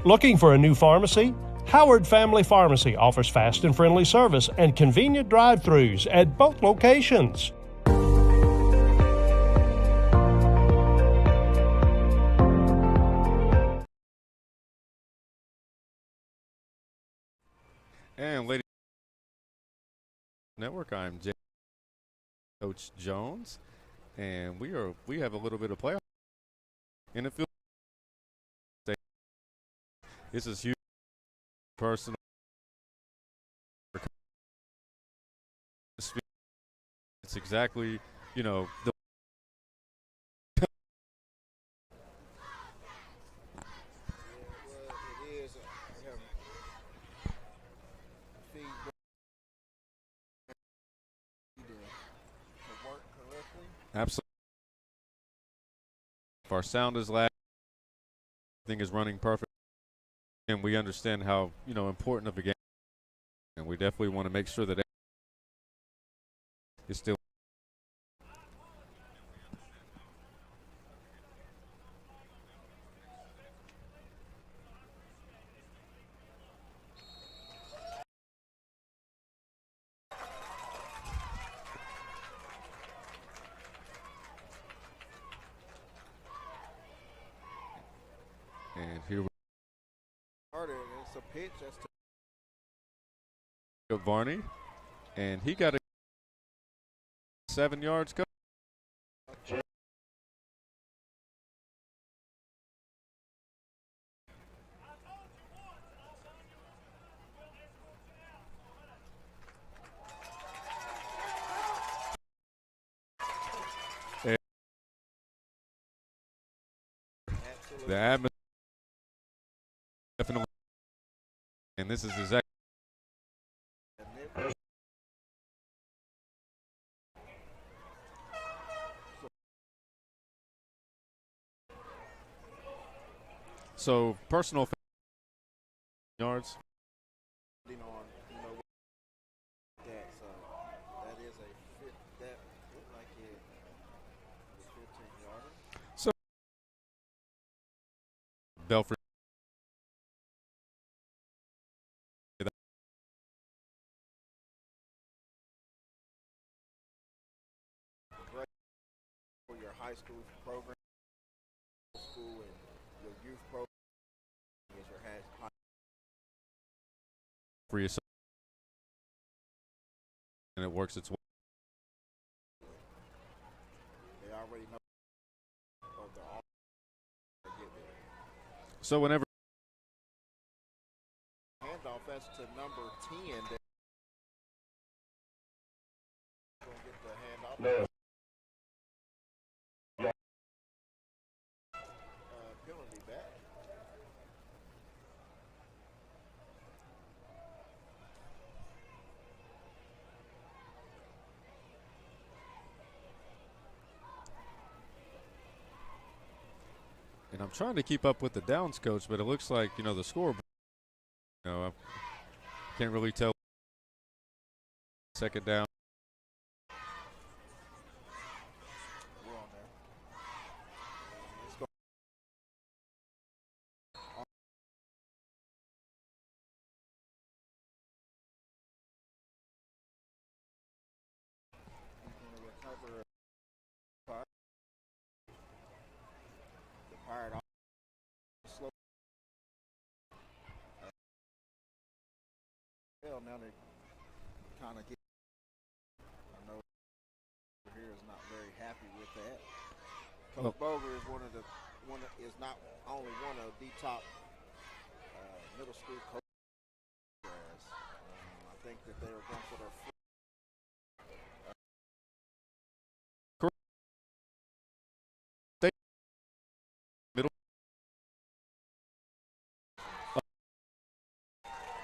Looking for a new pharmacy? Howard Family Pharmacy offers fast and friendly service and convenient drive-thrus at both locations. And ladies network, I'm Coach Jones, and we have a little bit of playoff in the field. This is huge, personal. It's exactly, the absolutely. If our sound is lagging, everything is running perfect, and we understand how important of a game, and we definitely want to make sure that it's still. And here we it's a pitch. go, Varney, and he got a 7 yards. The atmosphere definitely, and this is exactly. So personal yards. So Belfry. For your high school program, school, and your youth program is your high. For yourself, and it works its way. They already know of the offer to get there. So whenever handoff, that's to number 10. They're going to get the handoff. No. Penalty back. And I'm trying to keep up with the downs coach, but it looks like, the score, I can't really tell. Second down. We're on there. Let's go. Recover. The Pirate off. Slow. Well, now they kind of get. I know here is not very happy with that. Coach Boger is is not only one of the top middle school coaches. I think that they are going for their middle.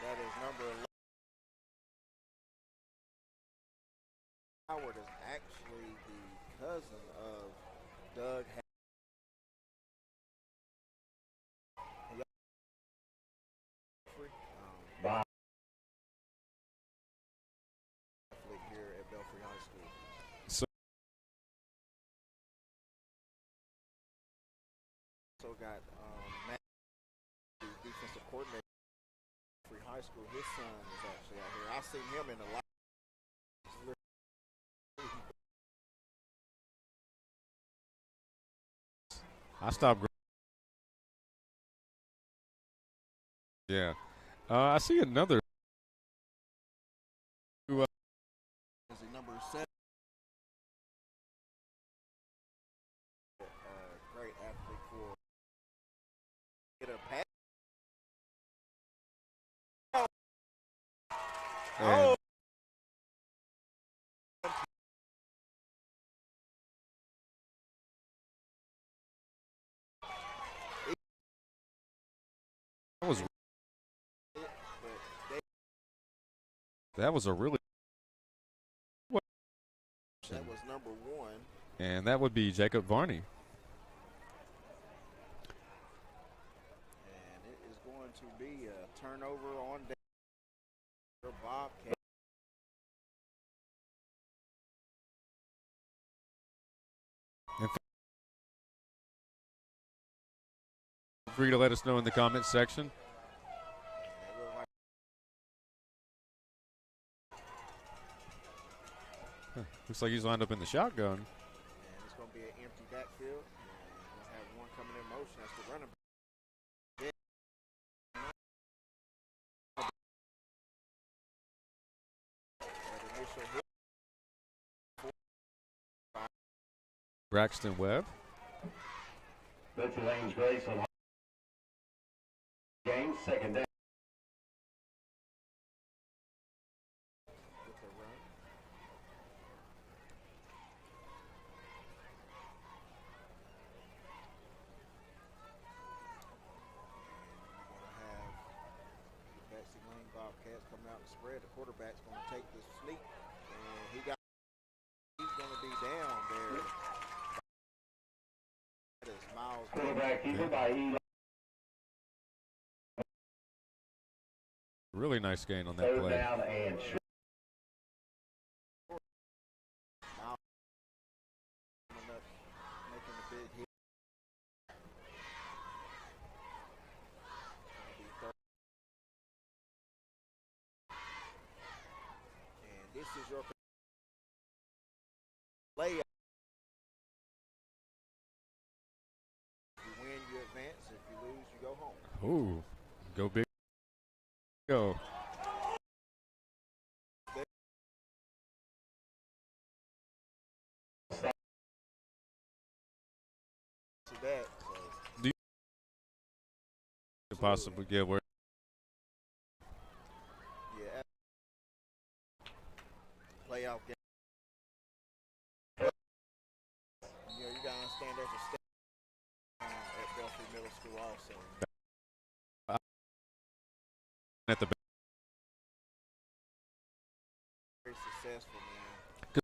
That is number 11. Howard is actually the cousin of Doug. Here at Belfry High School. So got Matt, the defensive school. His son is actually out here. I've seen him in the live. I stopped. Yeah. I see another. Is he number 7? Great athlete for get a pass. Oh. That was a really. That was number 1. And that would be Jacob Varney. And it is going to be a turnover on down for Bobcat. Feel free to let us know in the comments section. Looks like he's lined up in the shotgun. And it's going to be an empty backfield. And we'll have one coming in motion. That's the running back. That initial hit. Braxton Webb. Betsy Lane's Grace on game, second down. With the run. Betsy Lane Bobcats coming out and spread. The quarterback's going to take the sneak, and he's going to be down there. That is Miles. Quarterback keeper by Eli. Really nice gain on that Third play. down and short. Miles coming up, making a big hit. And this is your layup. If you win, you advance. If you lose, you go home. Ooh, go big. Go. To that, so Do you could possibly get where? yeah, playoff game. You know, you gotta understand there's a step at Belfry Middle School also. At the Very successful, man.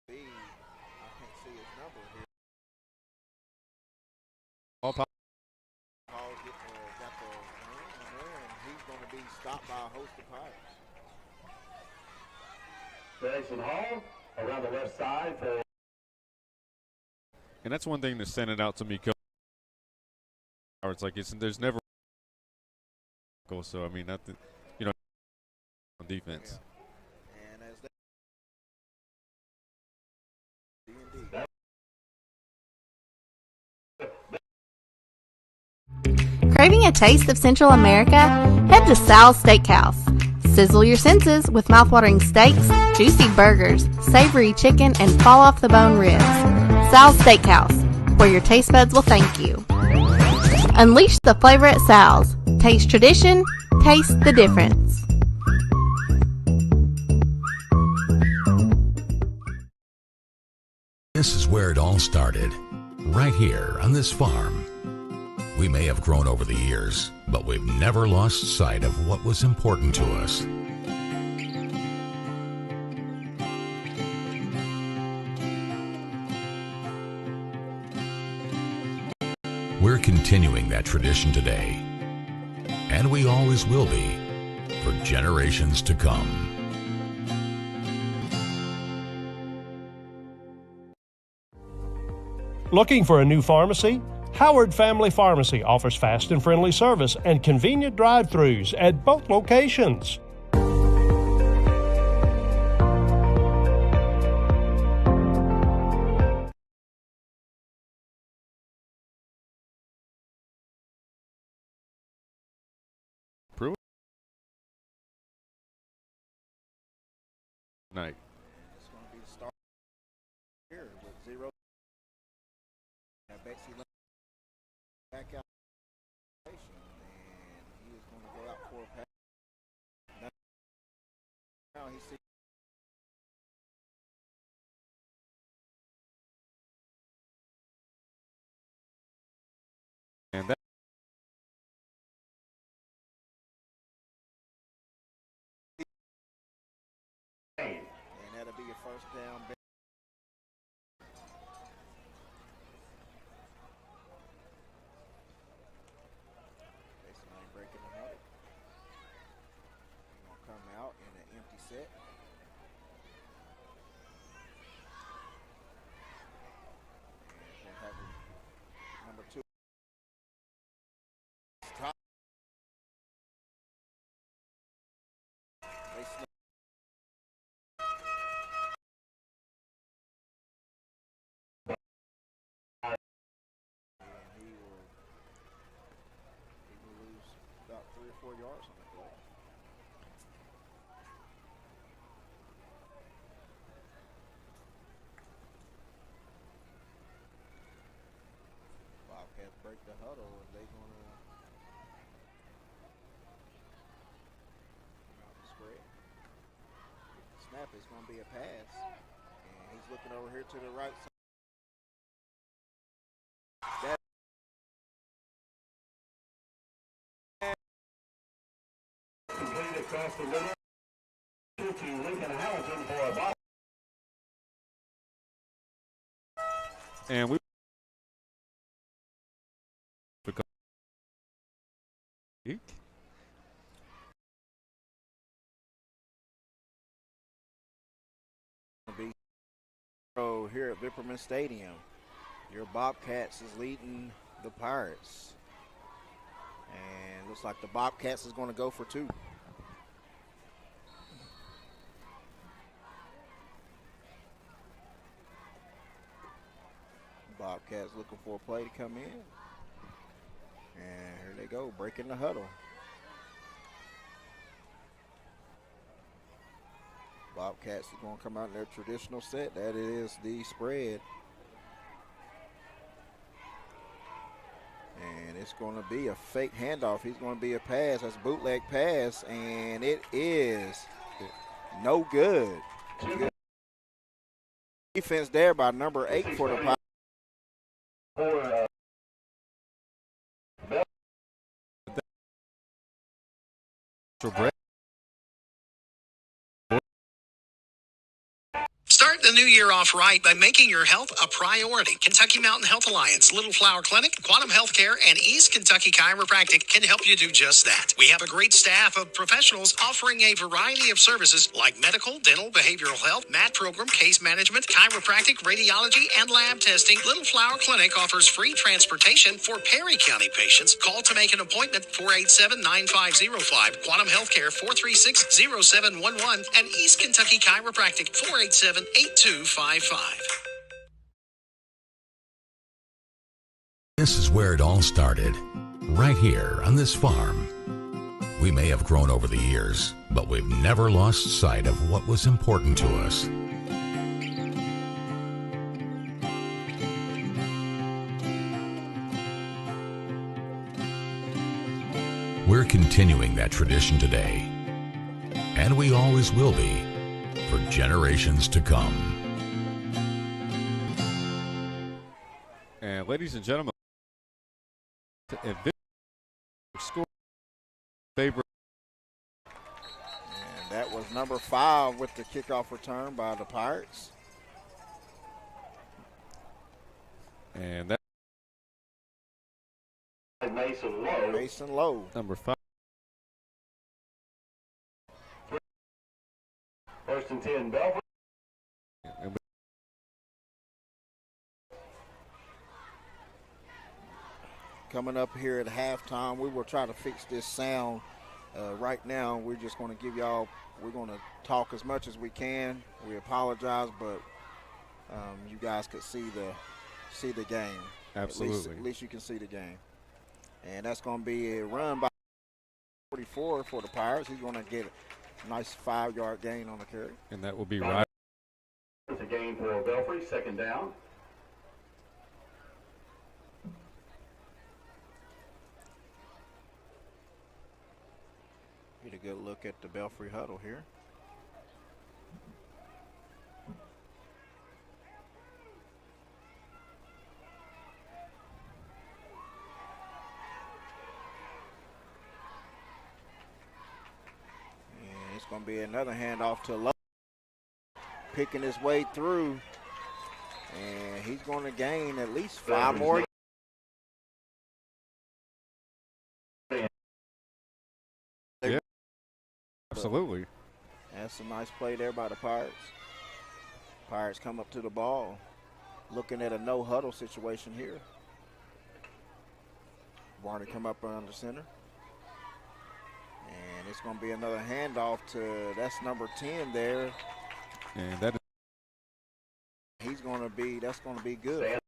I can't see his number here. all pop. Paul got the ring in there, and he's going to be stopped by a host of Pirates. Grayson Hall around the left side for. And that's one thing that sent it out to me. It's like there's never. So I mean, nothing, on defense. Yeah. And as D&D. Craving a taste of Central America? Head to Sal's Steakhouse. Sizzle your senses with mouthwatering steaks, juicy burgers, savory chicken, and fall-off-the-bone ribs. Sal's Steakhouse, where your taste buds will thank you. Unleash the flavor at Sal's. Taste tradition, taste the difference. This is where it all started, right here on this farm. We may have grown over the years, but we've never lost sight of what was important to us. We're continuing that tradition today, and we always will be, for generations to come. Looking for a new pharmacy? Howard Family Pharmacy offers fast and friendly service and convenient drive-thrus at both locations. Pruitt. Night. It's going to be the start here with 0. Now Betsy back out and he is going to go out for a pass. Now he sees And that and that'll be a first down. Baseline breaking the huddle. He's going to come out in an empty set. And we'll have number 2. Top. They snap. And he will lose about 3 or 4 yards on that play. Bobcats break the huddle and they're going to spread. Snap is going to be a pass. And he's looking over here to the right side. That Complete across the middle to Lincoln Hamilton for a ball. and we be here at Vipperman Stadium. Your Bobcats is leading the Pirates. And looks like the Bobcats is going to go for 2. Bobcats looking for a play to come in. And here they go, breaking the huddle. Bobcats are going to come out in their traditional set. That is the spread. And it's going to be a fake handoff. He's going to be a pass. That's a bootleg pass. And it is no good. Defense there by number 8 for the Pirates. Start the new year off right by making your health a priority. Kentucky Mountain Health Alliance, Little Flower Clinic, Quantum Healthcare, and East Kentucky Chiropractic can help you do just that. We have a great staff of professionals offering a variety of services like medical, dental, behavioral health, mat program, case management, chiropractic, radiology, and lab testing. Little Flower Clinic offers free transportation for Perry County patients. Call to make an appointment 487-9505, Quantum Healthcare 436-0711, and East Kentucky Chiropractic 487-8255. This is where it all started, right here on this farm. We may have grown over the years, but we've never lost sight of what was important to us. We're continuing that tradition today, and we always will be for generations to come. And ladies and gentlemen, score favorite. And that was number 5 with the kickoff return by the Pirates. And that Mason Lowe. number 5. First and 10, Belfry. coming up here at halftime. We will try to fix this sound right now. We're just going to give y'all, we're going to talk as much as we can. We apologize, but you guys could see the game. Absolutely. At least you can see the game. And that's going to be a run by 44 for the Pirates. He's going to get a nice 5-yard gain on the carry. And that will be right. It's a gain for Belfry, second down. Get a good look at the Belfry huddle here. And it's going to be another handoff to Lowe. Picking his way through. And he's going to gain at least 5 more. Absolutely. That's a nice play there by the Pirates. Pirates come up to the ball, looking at a no huddle situation here. Barney come up under center. And it's going to be another handoff to, that's number 10 there. And that is, he's going to be, that's going to be good.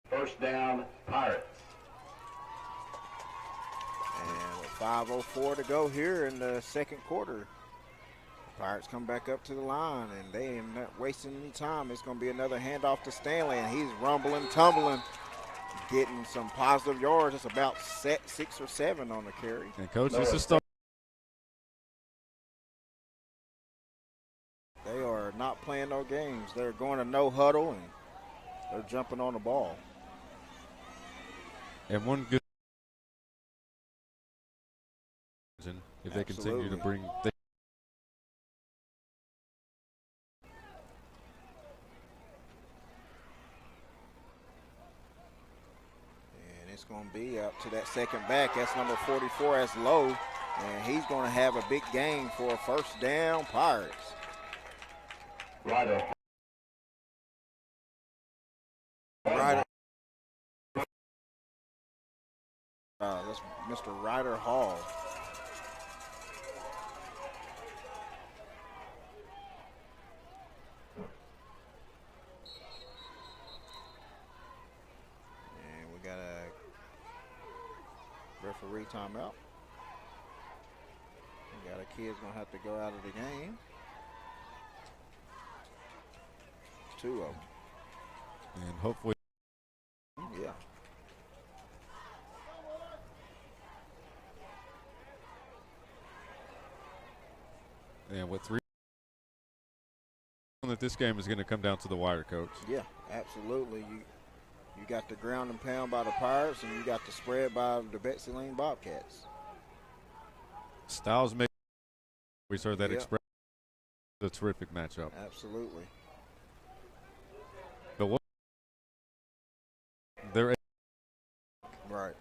First down, Pirates. And with 5:04 to go here in the second quarter. Pirates come back up to the line, and they ain't not wasting any time. It's going to be another handoff to Stanley, and he's rumbling, tumbling, getting some positive yards. It's about 6 or 7 on the carry. and Coach, this is start. They are not playing no games. They're going to no huddle, and they're jumping on the ball. And one good if they continue to bring. And it's going to be up to that second back. That's number 44, that's Lowe. And he's going to have a big gain for a first down, Pirates. Ryder. That's Mr. Ryder Hall. And we got a referee timeout. We got a kid's gonna have to go out of the game. 2 of them. And hopefully. Yeah. And with 3, that this game is going to come down to the wire, Coach. Yeah, absolutely. You got the ground and pound by the Pirates, and you got the spread by the Betsy Lane Bobcats. Styles make. We heard that express. A terrific matchup. Absolutely. But what? They're right.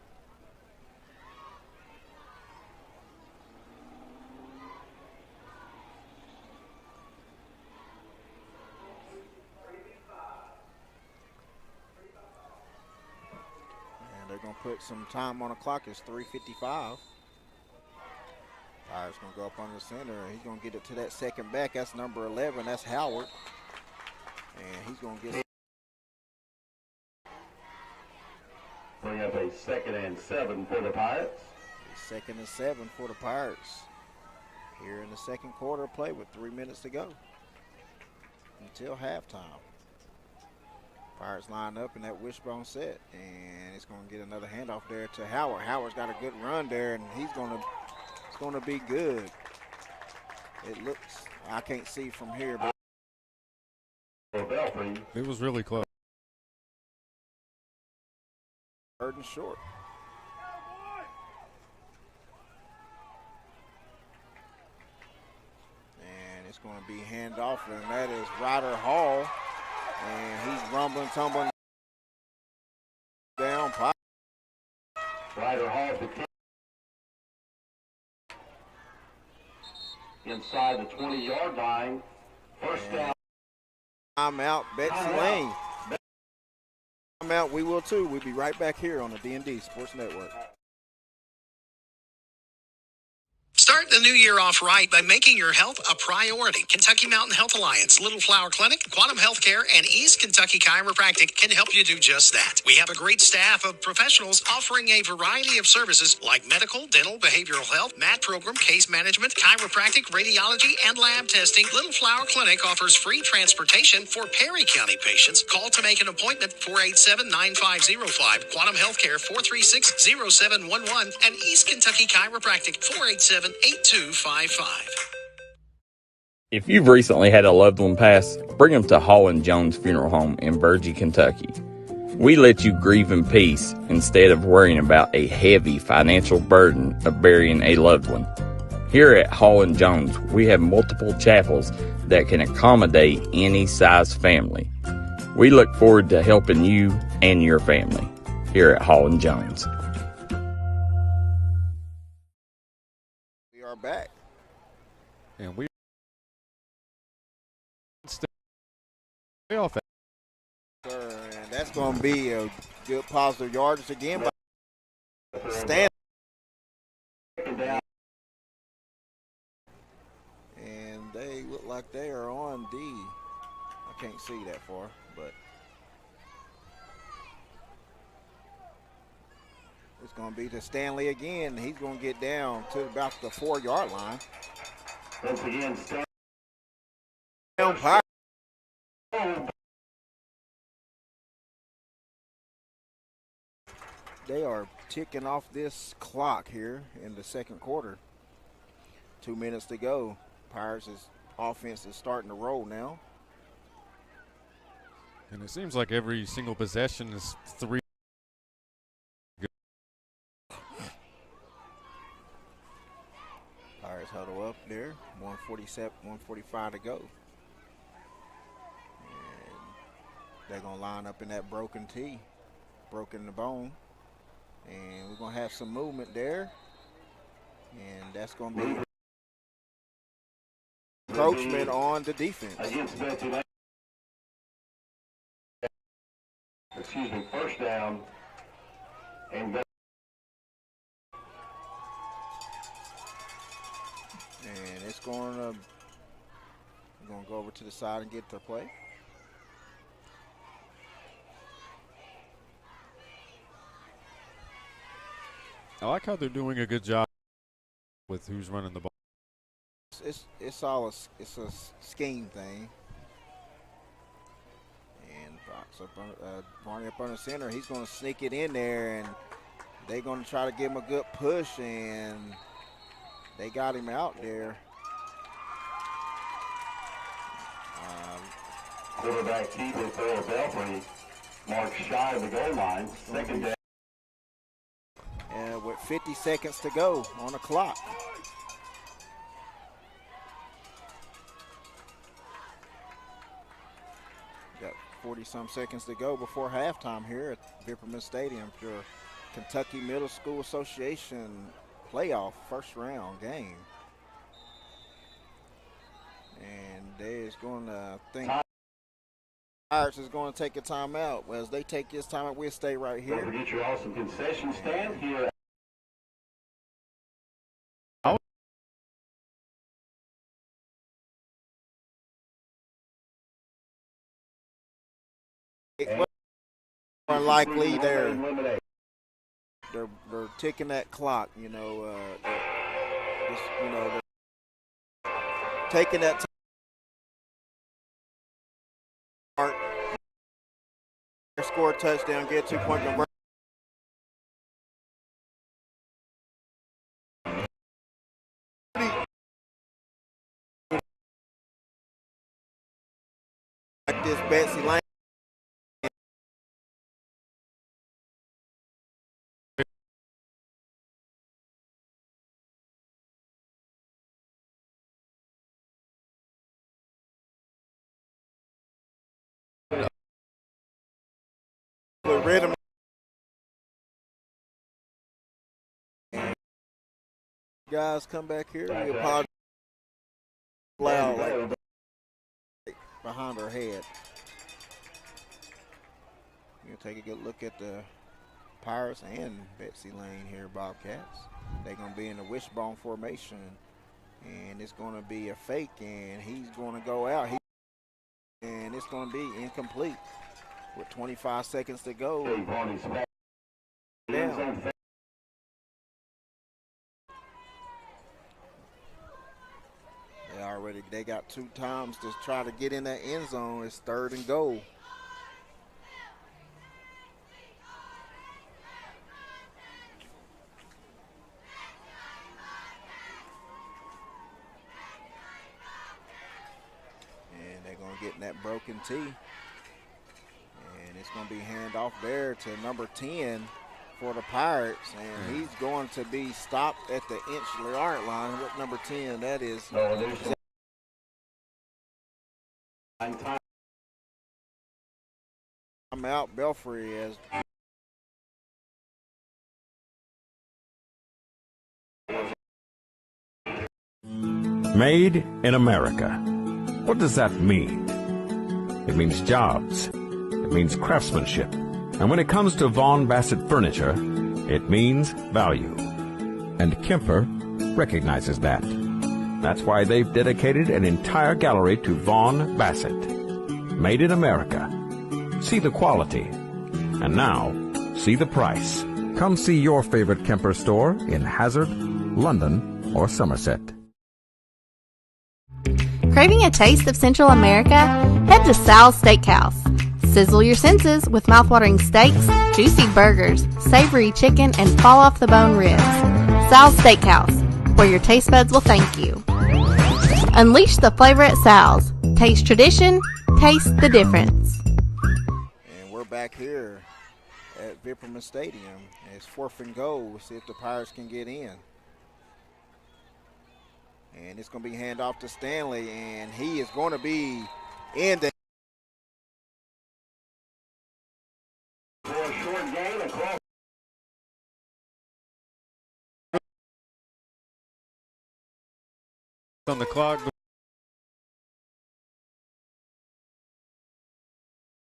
They're going to put some time on the clock. It's 3:55. Pirates going to go up on the center. He's going to get it to that second back. That's number 11. That's Howard. And he's going to get it. Bring up a 2nd and 7 for the Pirates. 2nd and 7 for the Pirates. Here in the second quarter of play with 3 minutes to go until halftime. Pirates line up in that wishbone set, and it's going to get another handoff there to Howard. Howard's got a good run there, and it's going to be good. It looks, I can't see from here, but it was really close. third and short. And it's going to be handoff, and that is Ryder Hall. And he's rumbling, tumbling down. Ryder Hall inside the 20-yard line. First down. Timeout, Betsy Lane. Out, we will too. We'll be right back here on the D&D Sports Network. Start the new year off right by making your health a priority. Kentucky Mountain Health Alliance, Little Flower Clinic, Quantum Healthcare, and East Kentucky Chiropractic can help you do just that. We have a great staff of professionals offering a variety of services like medical, dental, behavioral health, mat program, case management, chiropractic, radiology, and lab testing. Little Flower Clinic offers free transportation for Perry County patients. Call to make an appointment, 487-9505. Quantum Healthcare, 436-0711. And East Kentucky Chiropractic, 487-8255. If you've recently had a loved one pass, bring them to Hall & Jones Funeral Home in Burgee, Kentucky. We let you grieve in peace instead of worrying about a heavy financial burden of burying a loved one. Here at Hall & Jones, we have multiple chapels that can accommodate any size family. We look forward to helping you and your family here at Hall & Jones. We are back. And we stay off. Sir, and that's going to be a good positive yardage again by Stan. And they look like they are on D. I can't see that far, but it's going to be to Stanley again. He's going to get down to about the 4-yard line. Once again, Umpire. They are ticking off this clock here in the second quarter. 2 minutes to go. Pirates' offense is starting to roll now. And it seems like every single possession is 3. Pirates huddle up there. 147, 145 to go. And they're going to line up in that broken tee, broken the bone. And we're going to have some movement there. And that's going to be encroachment on the defense. Against Betsy. First down. And it's going to go over to the side and get the play. I like how they're doing a good job with who's running the ball. It's all a scheme thing. And Barney up on the center, he's going to sneak it in there, and they're going to try to give him a good push, and they got him out there. quarterback keeper for Belfry marks shy of the goal line. Second down. And with 50 seconds to go on the clock. Got 40-some seconds to go before halftime here at Vipperman Stadium for Kentucky Middle School Association playoff first round game. And they is going to think Pirates is going to take a timeout. Well, as they take this timeout, we'll stay right here. Don't forget your awesome concession stand here. More likely they're ticking that clock, they're taking that time. Score a touchdown, get a 2-point conversion. Like this Betsy Lane. Rhythm. Guys, come back here. We apologize. Loud, like behind our head. We'll take a good look at the Pirates and Betsy Lane here, Bobcats. They're going to be in the wishbone formation, and it's going to be a fake, and he's going to go out. And it's going to be incomplete with 25 seconds to go. Down. They got 2 times to try to get in that end zone. It's 3rd and goal. And they're going to get in that broken tee. And it's going to be handoff there to number 10 for the Pirates. And he's going to be stopped at the inch-yard line with number 10. That is... I'm out Belfry as Made in America. What does that mean? It means jobs. It means craftsmanship. And when it comes to Vaughan Bassett furniture, it means value. And Kemper recognizes that. That's why they've dedicated an entire gallery to Vaughan Bassett. Made in America. See the quality. And now, see the price. Come see your favorite Kemper store in Hazard, London, or Somerset. Craving a taste of Central America? Head to Sal's Steakhouse. Sizzle your senses with mouthwatering steaks, juicy burgers, savory chicken, and fall-off-the-bone ribs. Sal's Steakhouse, where your taste buds will thank you. Unleash the flavor at Sal's. Taste tradition, taste the difference. And we're back here at Vipperman Stadium. It's 4th and goal. We'll see if the Pirates can get in. And it's going to be hand off to Stanley, and he is going to be in the short game across. On the clock.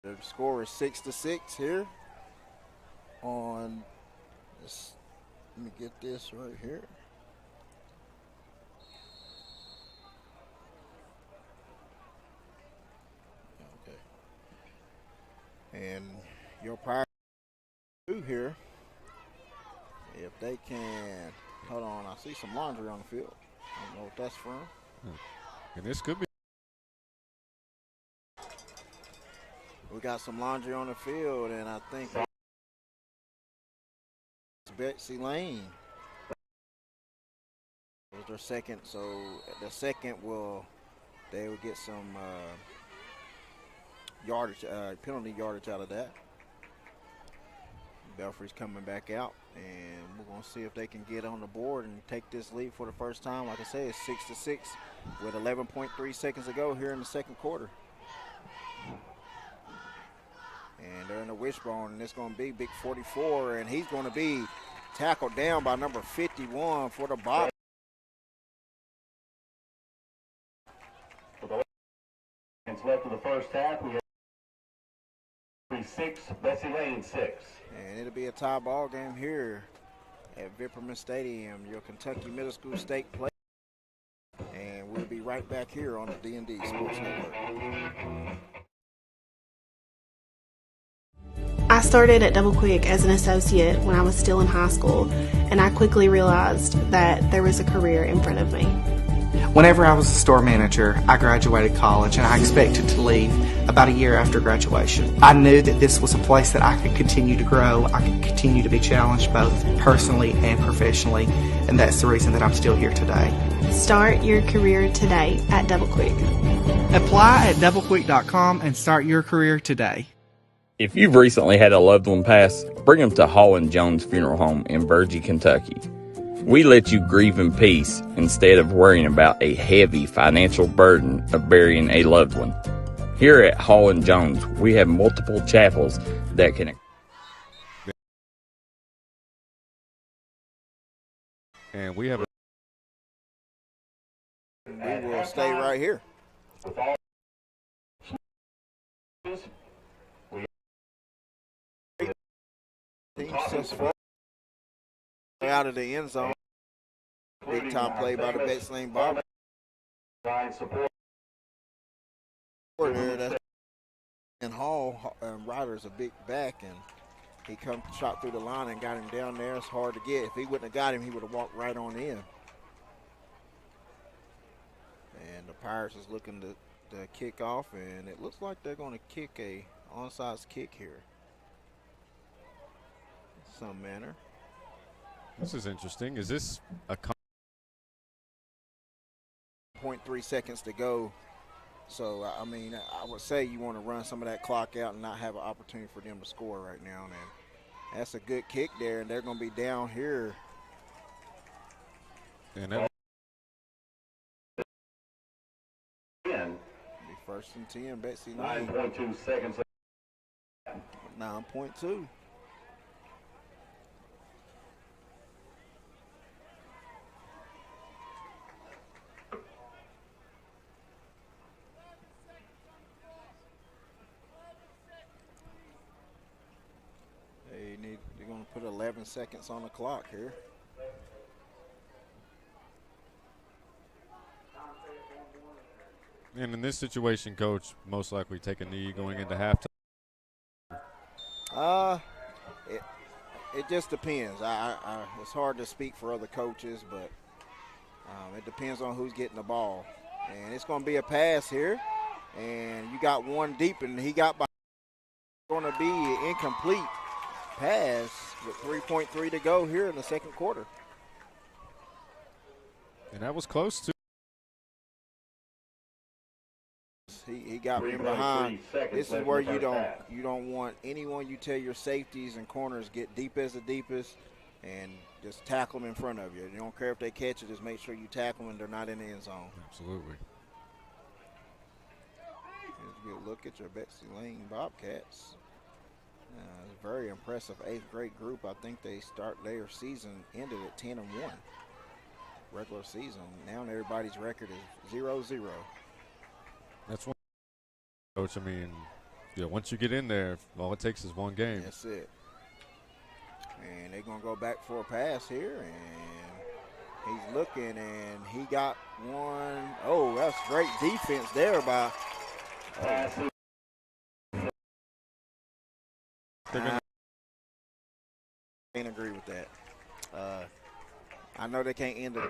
The score is 6-6 here on this. Let me get this right here. And your Pirates here, if they can, hold on, I see some laundry on the field. I don't know what that's from. And this could be. We got some laundry on the field, and I think it's Betsy Lane. It was their second, so the second they will get some yardage, penalty yardage out of that. Belfry's coming back out, and we're going to see if they can get on the board and take this lead for the first time. Like I said, it's 6-6 with 11.3 seconds to go here in the second quarter. And they're in the wishbone, and it's going to be Big 44, and he's going to be tackled down by number 51 for the Bob. Left of the first half, we have 6, Betsy Lane 6. And it'll be a tie ball game here at Vipperman Stadium, your Kentucky Middle School State play. And we'll be right back here on the D&D Sports Network. I started at Double Quick as an associate when I was still in high school, and I quickly realized that there was a career in front of me. Whenever I was a store manager, I graduated college and I expected to leave about a year after graduation. I knew that this was a place that I could continue to grow, I could continue to be challenged both personally and professionally, and that's the reason that I'm still here today. Start your career today at Double Quick. Apply at doublequick.com and start your career today. If you've recently had a loved one pass, bring them to Hall & Jones Funeral Home in Bergy, Kentucky. We let you grieve in peace instead of worrying about a heavy financial burden of burying a loved one. Here at Hall & Jones, we have multiple chapels that can... And we have... We will stay right here. Sets forward out of the end zone. Big time play by the Betsy Barber. And Hall and Ryder's a big back, and he come shot through the line and got him down there. It's hard to get. If he wouldn't have got him, he would have walked right on in. And the Pirates is looking to kick off, and it looks like they're going to kick a onside kick here in some manner. This is interesting. Is this a 0.3 seconds to go? So, I mean, I would say you want to run some of that clock out and not have an opportunity for them to score right now. And that's a good kick there, and they're going to be down here. And that be first and 10, Betsy. 9.2 seconds. 9.2. They're going to put 11 seconds on the clock here. And in this situation, Coach, most likely take a knee going into halftime. It just depends. It's hard to speak for other coaches, but it depends on who's getting the ball. And it's going to be a pass here, and you got one deep, and he got by. Going to be an incomplete pass with 3.3 to go here in the second quarter. And that was close to. He got in behind. This is where you don't want anyone. You tell your safeties and corners get deep as the deepest and just tackle them in front of you. You don't care if they catch it, just make sure you tackle them and they're not in the end zone. Absolutely. Here's a good look at your Betsy Lane Bobcats. It's a very impressive 8th grade group. I think their season ended at 10-1. Regular season. Now everybody's record is 0-0. That's one, Coach. I mean, yeah, once you get in there, all it takes is one game. That's it. And they're going to go back for a pass here, and he's looking, and he got one. Oh, that's great defense there by. I can't agree with that. I know they can't end it.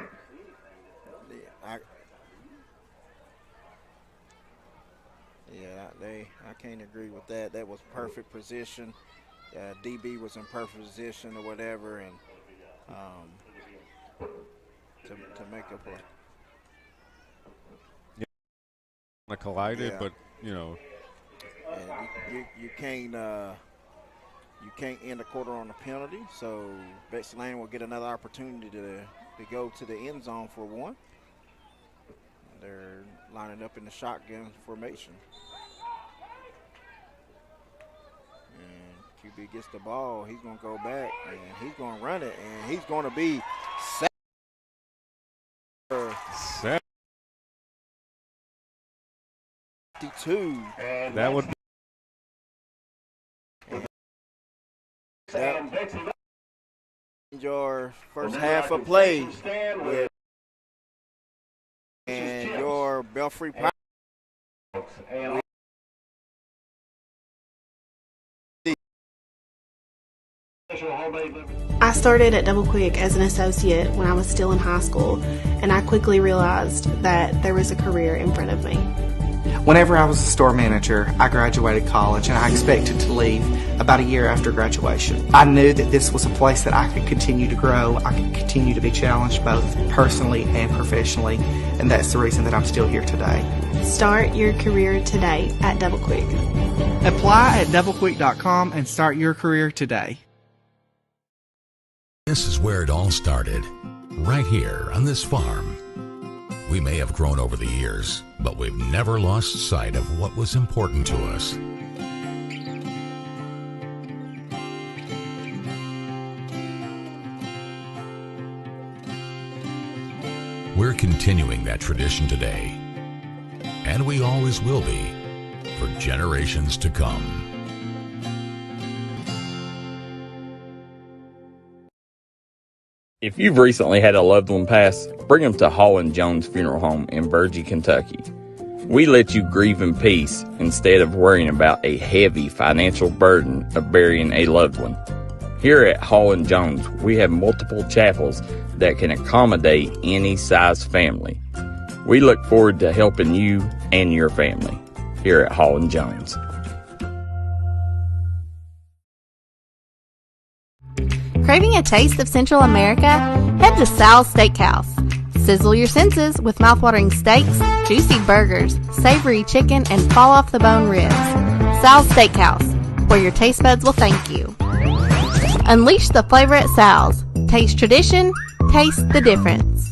I can't agree with that. That was perfect position. DB was in perfect position or whatever, and to make a play. Yeah, collided, but you know. And you can't end the quarter on a penalty, so Betsy Lane will get another opportunity to go to the end zone for one. They're lining up in the shotgun formation. And QB gets the ball. He's going to go back, and he's going to run it, and he's going to be set. Set. 52. That would be. Your first half of play and your Belfry Pirates. I started at Double Quick as an associate when I was still in high school, and I quickly realized that there was a career in front of me. Whenever I was a store manager, I graduated college and I expected to leave about a year after graduation. I knew that this was a place that I could continue to grow, I could continue to be challenged both personally and professionally, and that's the reason that I'm still here today. Start your career today at Double Quick. Apply at doublequick.com and start your career today. This is where it all started, right here on this farm. We may have grown over the years, but we've never lost sight of what was important to us. We're continuing that tradition today, and we always will be, for generations to come. If you've recently had a loved one pass, bring them to Hall and Jones Funeral Home in Belfry, Kentucky. We let you grieve in peace instead of worrying about a heavy financial burden of burying a loved one. Here at Hall and Jones, we have multiple chapels that can accommodate any size family. We look forward to helping you and your family here at Hall and Jones. Craving a taste of Central America? Head to Sal's Steakhouse. Sizzle your senses with mouthwatering steaks, juicy burgers, savory chicken, and fall-off-the-bone ribs. Sal's Steakhouse, where your taste buds will thank you. Unleash the flavor at Sal's. Taste tradition, taste the difference.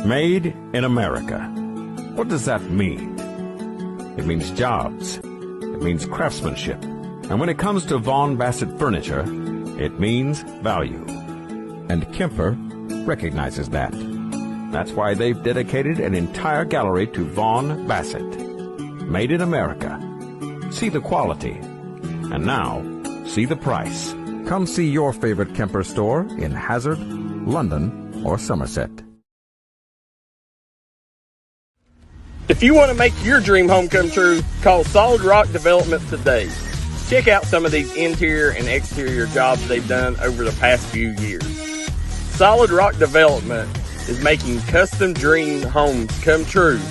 Made in America. What does that mean? It means jobs. It means craftsmanship. And when it comes to Vaughan Bassett furniture, it means value. And Kemper recognizes that. That's why they've dedicated an entire gallery to Vaughan Bassett. Made in America. See the quality. And now, see the price. Come see your favorite Kemper store in Hazard, London, or Somerset. If you want to make your dream home come true, call Solid Rock Development today. Check out some of these interior and exterior jobs they've done over the past few years. Solid Rock Development is making custom dream homes come true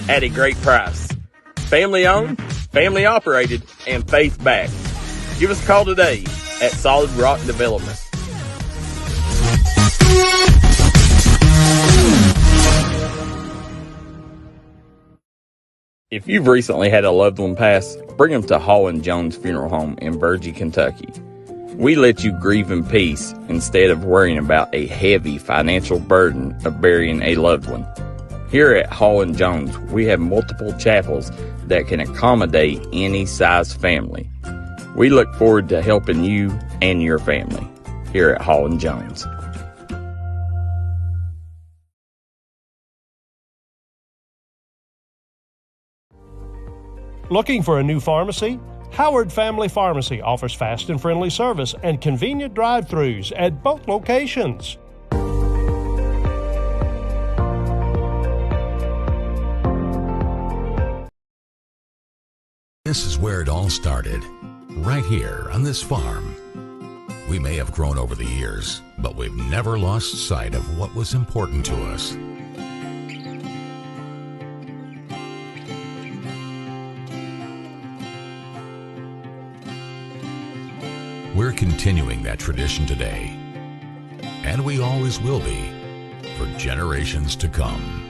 at a great price. Family owned, family operated, and faith backed. Give us a call today at Solid Rock Development. If you've recently had a loved one pass, bring them to Hall and Jones Funeral Home in Belfry, Kentucky. We let you grieve in peace instead of worrying about a heavy financial burden of burying a loved one. Here at Hall and Jones, we have multiple chapels that can accommodate any size family. We look forward to helping you and your family here at Hall and Jones. Looking for a new pharmacy? Howard Family Pharmacy offers fast and friendly service and convenient drive-thrus at both locations. This is where it all started, right here on this farm. We may have grown over the years, but we've never lost sight of what was important to us. We're continuing that tradition today, and we always will be for generations to come.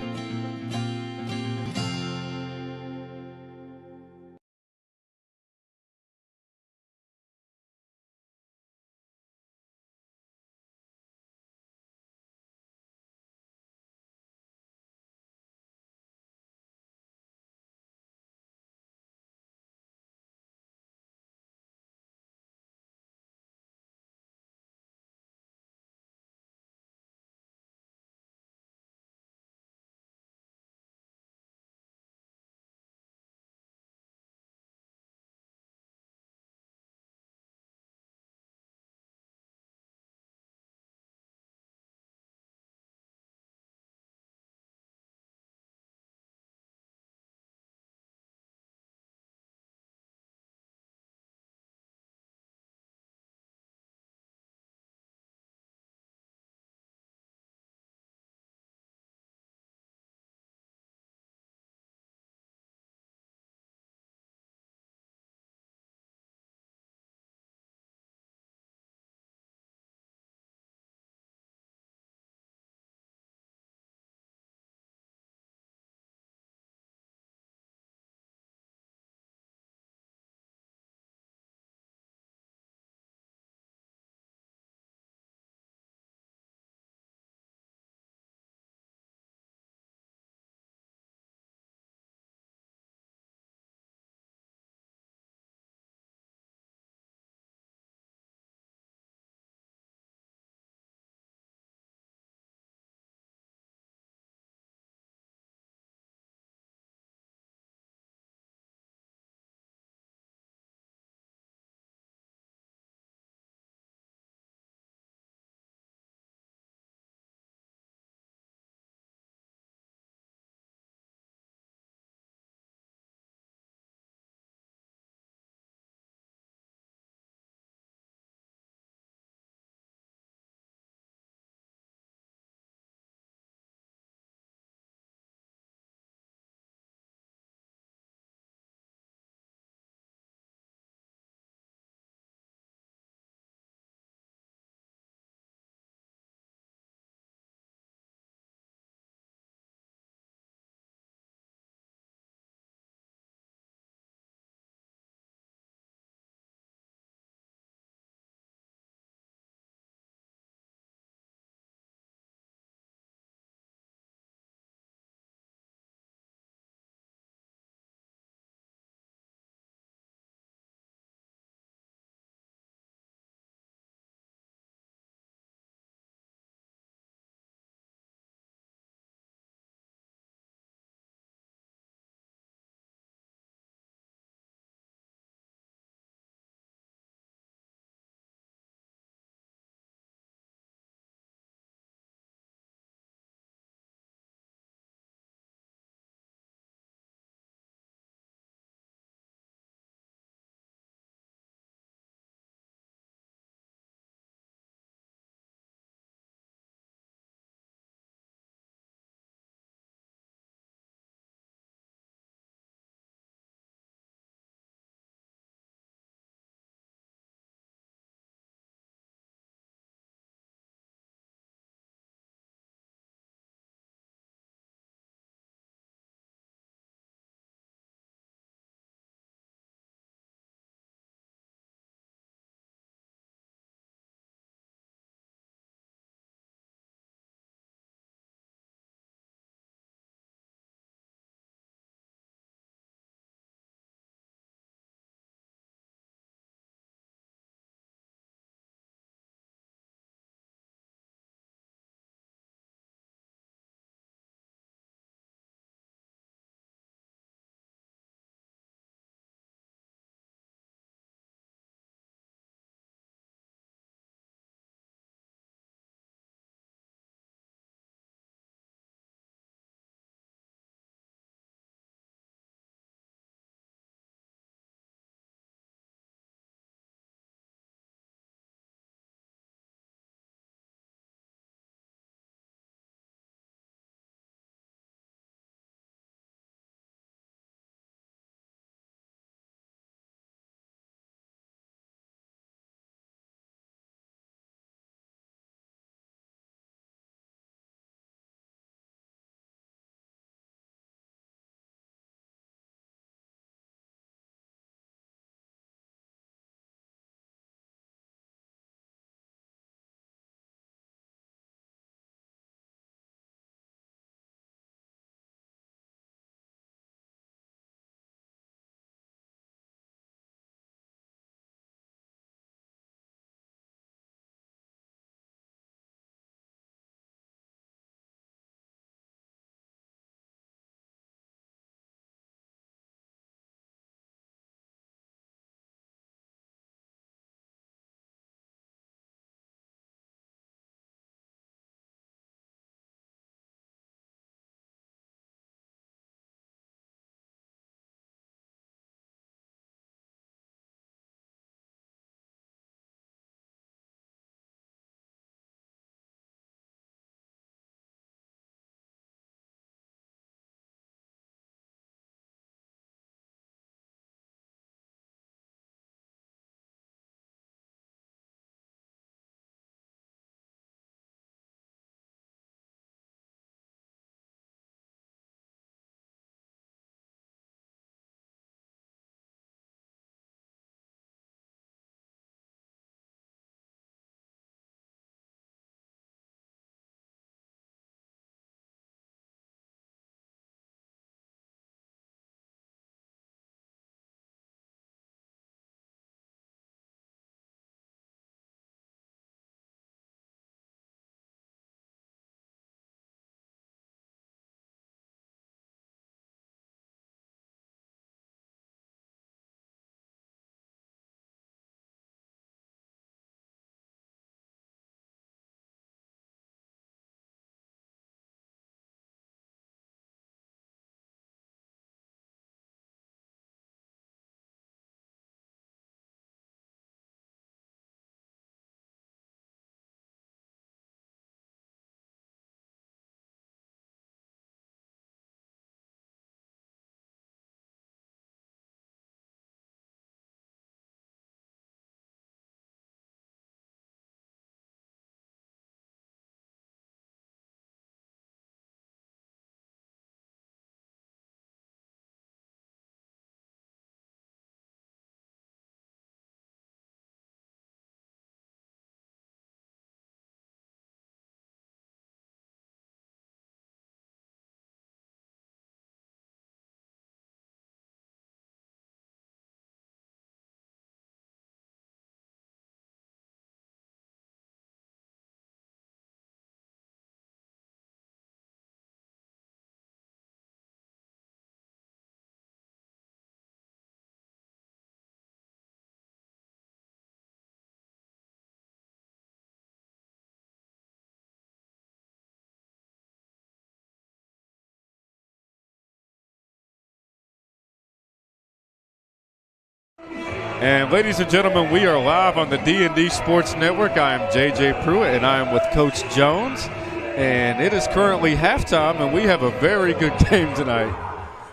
And ladies and gentlemen, we are live on the D&D Sports Network. I am JJ Pruitt, and I am with Coach Jones. And it is currently halftime, and we have a very good game tonight.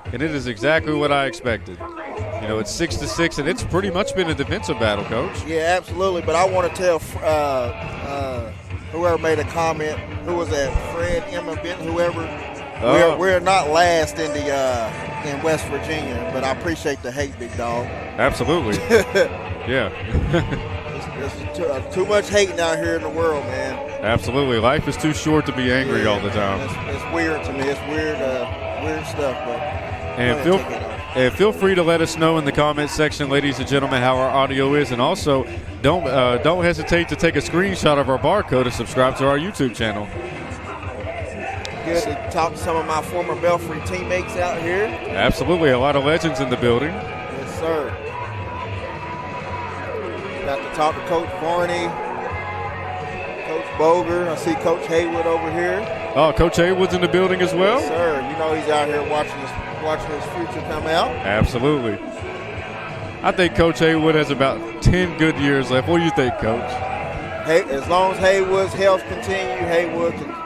And it is exactly what I expected. You know, it's 6-6, and it's pretty much been a defensive battle, Coach. Yeah, absolutely. But I want to tell whoever made a comment, who was that, Fred, Emma, Benton, whoever, we're not last in the in West Virginia, but I appreciate the hate, big dog. Absolutely. Yeah. There's too much hating out here in the world, man. Absolutely. Life is too short to be angry all the time. It's weird to me. It's weird stuff. But and feel free to let us know in the comments section, ladies and gentlemen, how our audio is. And also, don't hesitate to take a screenshot of our barcode and subscribe to our YouTube channel. Good to talk to some of my former Belfry teammates out here. Absolutely. A lot of legends in the building. Yes, sir. Got to talk to Coach Varney, Coach Boger. I see Coach Haywood over here. Oh, Coach Haywood's in the building as well? Yes, sir. You know he's out here watching his future come out. Absolutely. I think Coach Haywood has about 10 good years left. What do you think, Coach? Hey, as long as Haywood's health continues,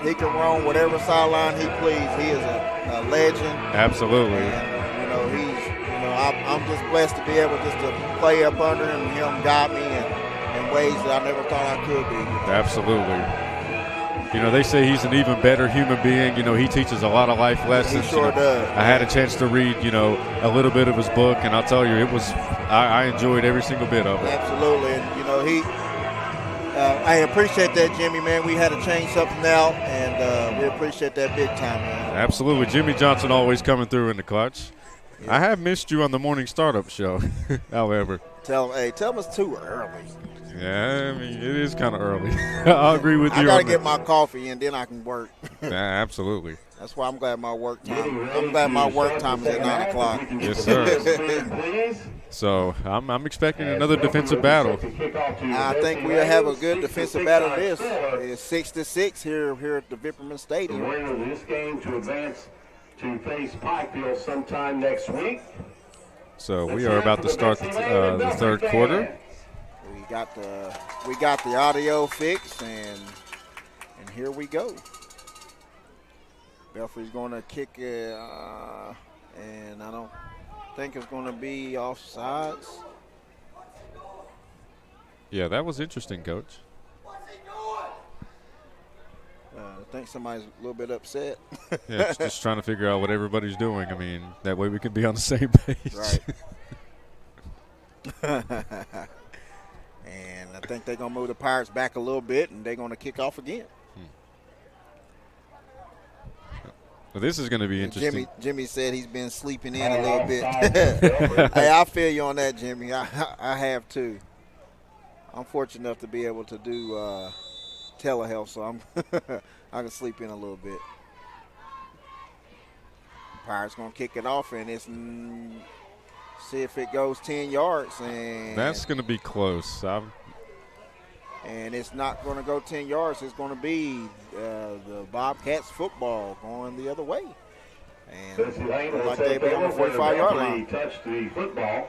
he can roam whatever sideline he please. He is a legend. Absolutely. And, I'm just blessed to be able just to play up under him and him guide me in ways that I never thought I could be. Absolutely. You know, they say he's an even better human being. You know, he teaches a lot of life lessons. He sure does. I had a chance to read, a little bit of his book, and I'll tell you, I enjoyed every single bit of it. Absolutely. And, I appreciate that, Jimmy, man. We had to change something out, and we appreciate that big time, man. Absolutely. Jimmy Johnson always coming through in the clutch. Yeah. I have missed you on the morning startup show, however. Tell him it's too early. Yeah, I mean, it is kind of early. I'll agree with you. I got to get my coffee, and then I can work. Yeah, absolutely. That's why I'm glad my work time is at 9 o'clock. Yes, sir. So I'm expecting another defensive battle. I think we'll have a good defensive battle. It's 6-6 here at the Vipperman Stadium. The winner of this game to advance to face Pikeville sometime next week. So we are about to start the third quarter. We got the audio fixed, and here we go. Belfry's going to kick it, and I don't think it's going to be offsides. Yeah, that was interesting, Coach. I think somebody's a little bit upset. Yeah, just trying to figure out what everybody's doing. I mean, that way we can be on the same page. Right. And I think they're going to move the Pirates back a little bit, and they're going to kick off again. Well, this is going to be interesting. Jimmy said he's been sleeping in a little bit. Hey, I feel you on that, Jimmy. I have too. I'm fortunate enough to be able to do telehealth, so I can sleep in a little bit. Pirates going to kick it off, and it's see if it goes 10 yards. And that's going to be close. And it's not going to go 10 yards. It's going to be the Bobcats football going the other way. And like they'll be on the 45-yard line. Touch the football.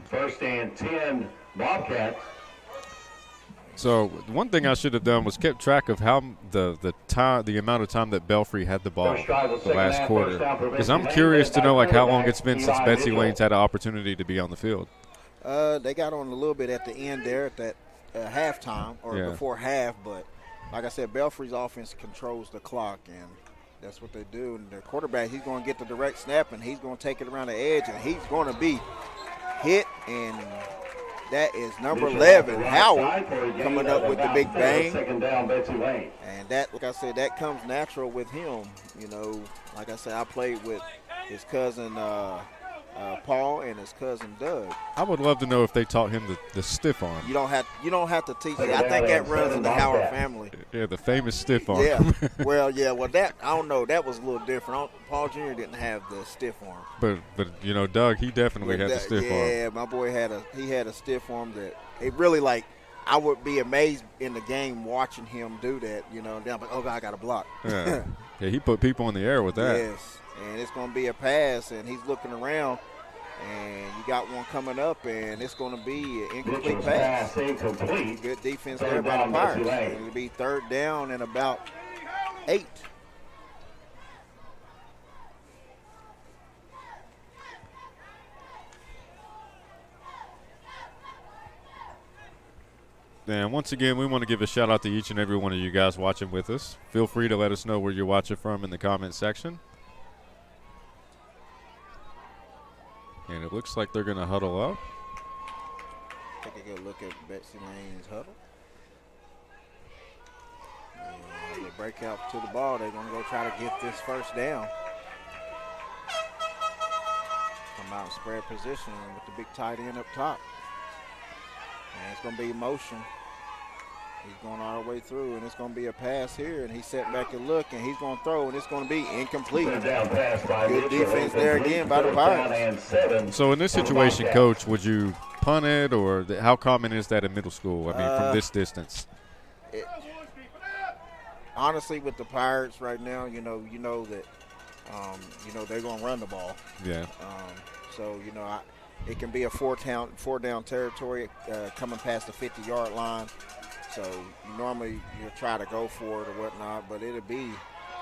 First and 10 Bobcats. So one thing I should have done was kept track of how the amount of time that Belfry had the ball the last quarter, because I'm curious to know how long it's been since Betsy Lane's had an opportunity to be on the field. They got on a little bit at the end there at that halftime or before half, but like I said, Belfry's offense controls the clock, and that's what they do. And their quarterback, he's going to get the direct snap, and he's going to take it around the edge, and he's going to be hit, and that is number 11, Howard, coming up with the big bang. And that, like I said, that comes natural with him. Like I said, I played with his cousin Paul and his cousin Doug. I would love to know if they taught him the stiff arm. You don't have to teach it. I think that runs in the Howard family. Yeah, the famous stiff arm. Yeah. Well, that I don't know. That was a little different. Paul Jr. didn't have the stiff arm. But Doug, he definitely had the stiff arm. Yeah, my boy had a stiff arm that it really I would be amazed in the game watching him do that. Down, but oh God, I got a block. Yeah, he put people in the air with that. Yes. And it's going to be a pass, and he's looking around. And you got one coming up, and it's going to be an incomplete pass. Good defense there by the Pirates. It'll be 3rd down and about 8. And once again, we want to give a shout out to each and every one of you guys watching with us. Feel free to let us know where you're watching from in the comment section. And it looks like they're going to huddle up. Take a good look at Betsy Lane's huddle. And they break out to the ball. They're going to go try to get this 1st down. Come out and spread position with the big tight end up top. And it's going to be motion. He's going all the way through, and it's going to be a pass here, and he's setting back to look, and he's going to throw, and it's going to be incomplete. Good defense there again by the Pirates. So in this situation, Coach, would you punt it, or how common is that in middle school? I mean, from this distance. Honestly, with the Pirates right now, you know that, they're going to run the ball. Yeah. So, it can be a 4-down territory coming past the 50-yard line. So normally you'll try to go for it or whatnot, but it'll be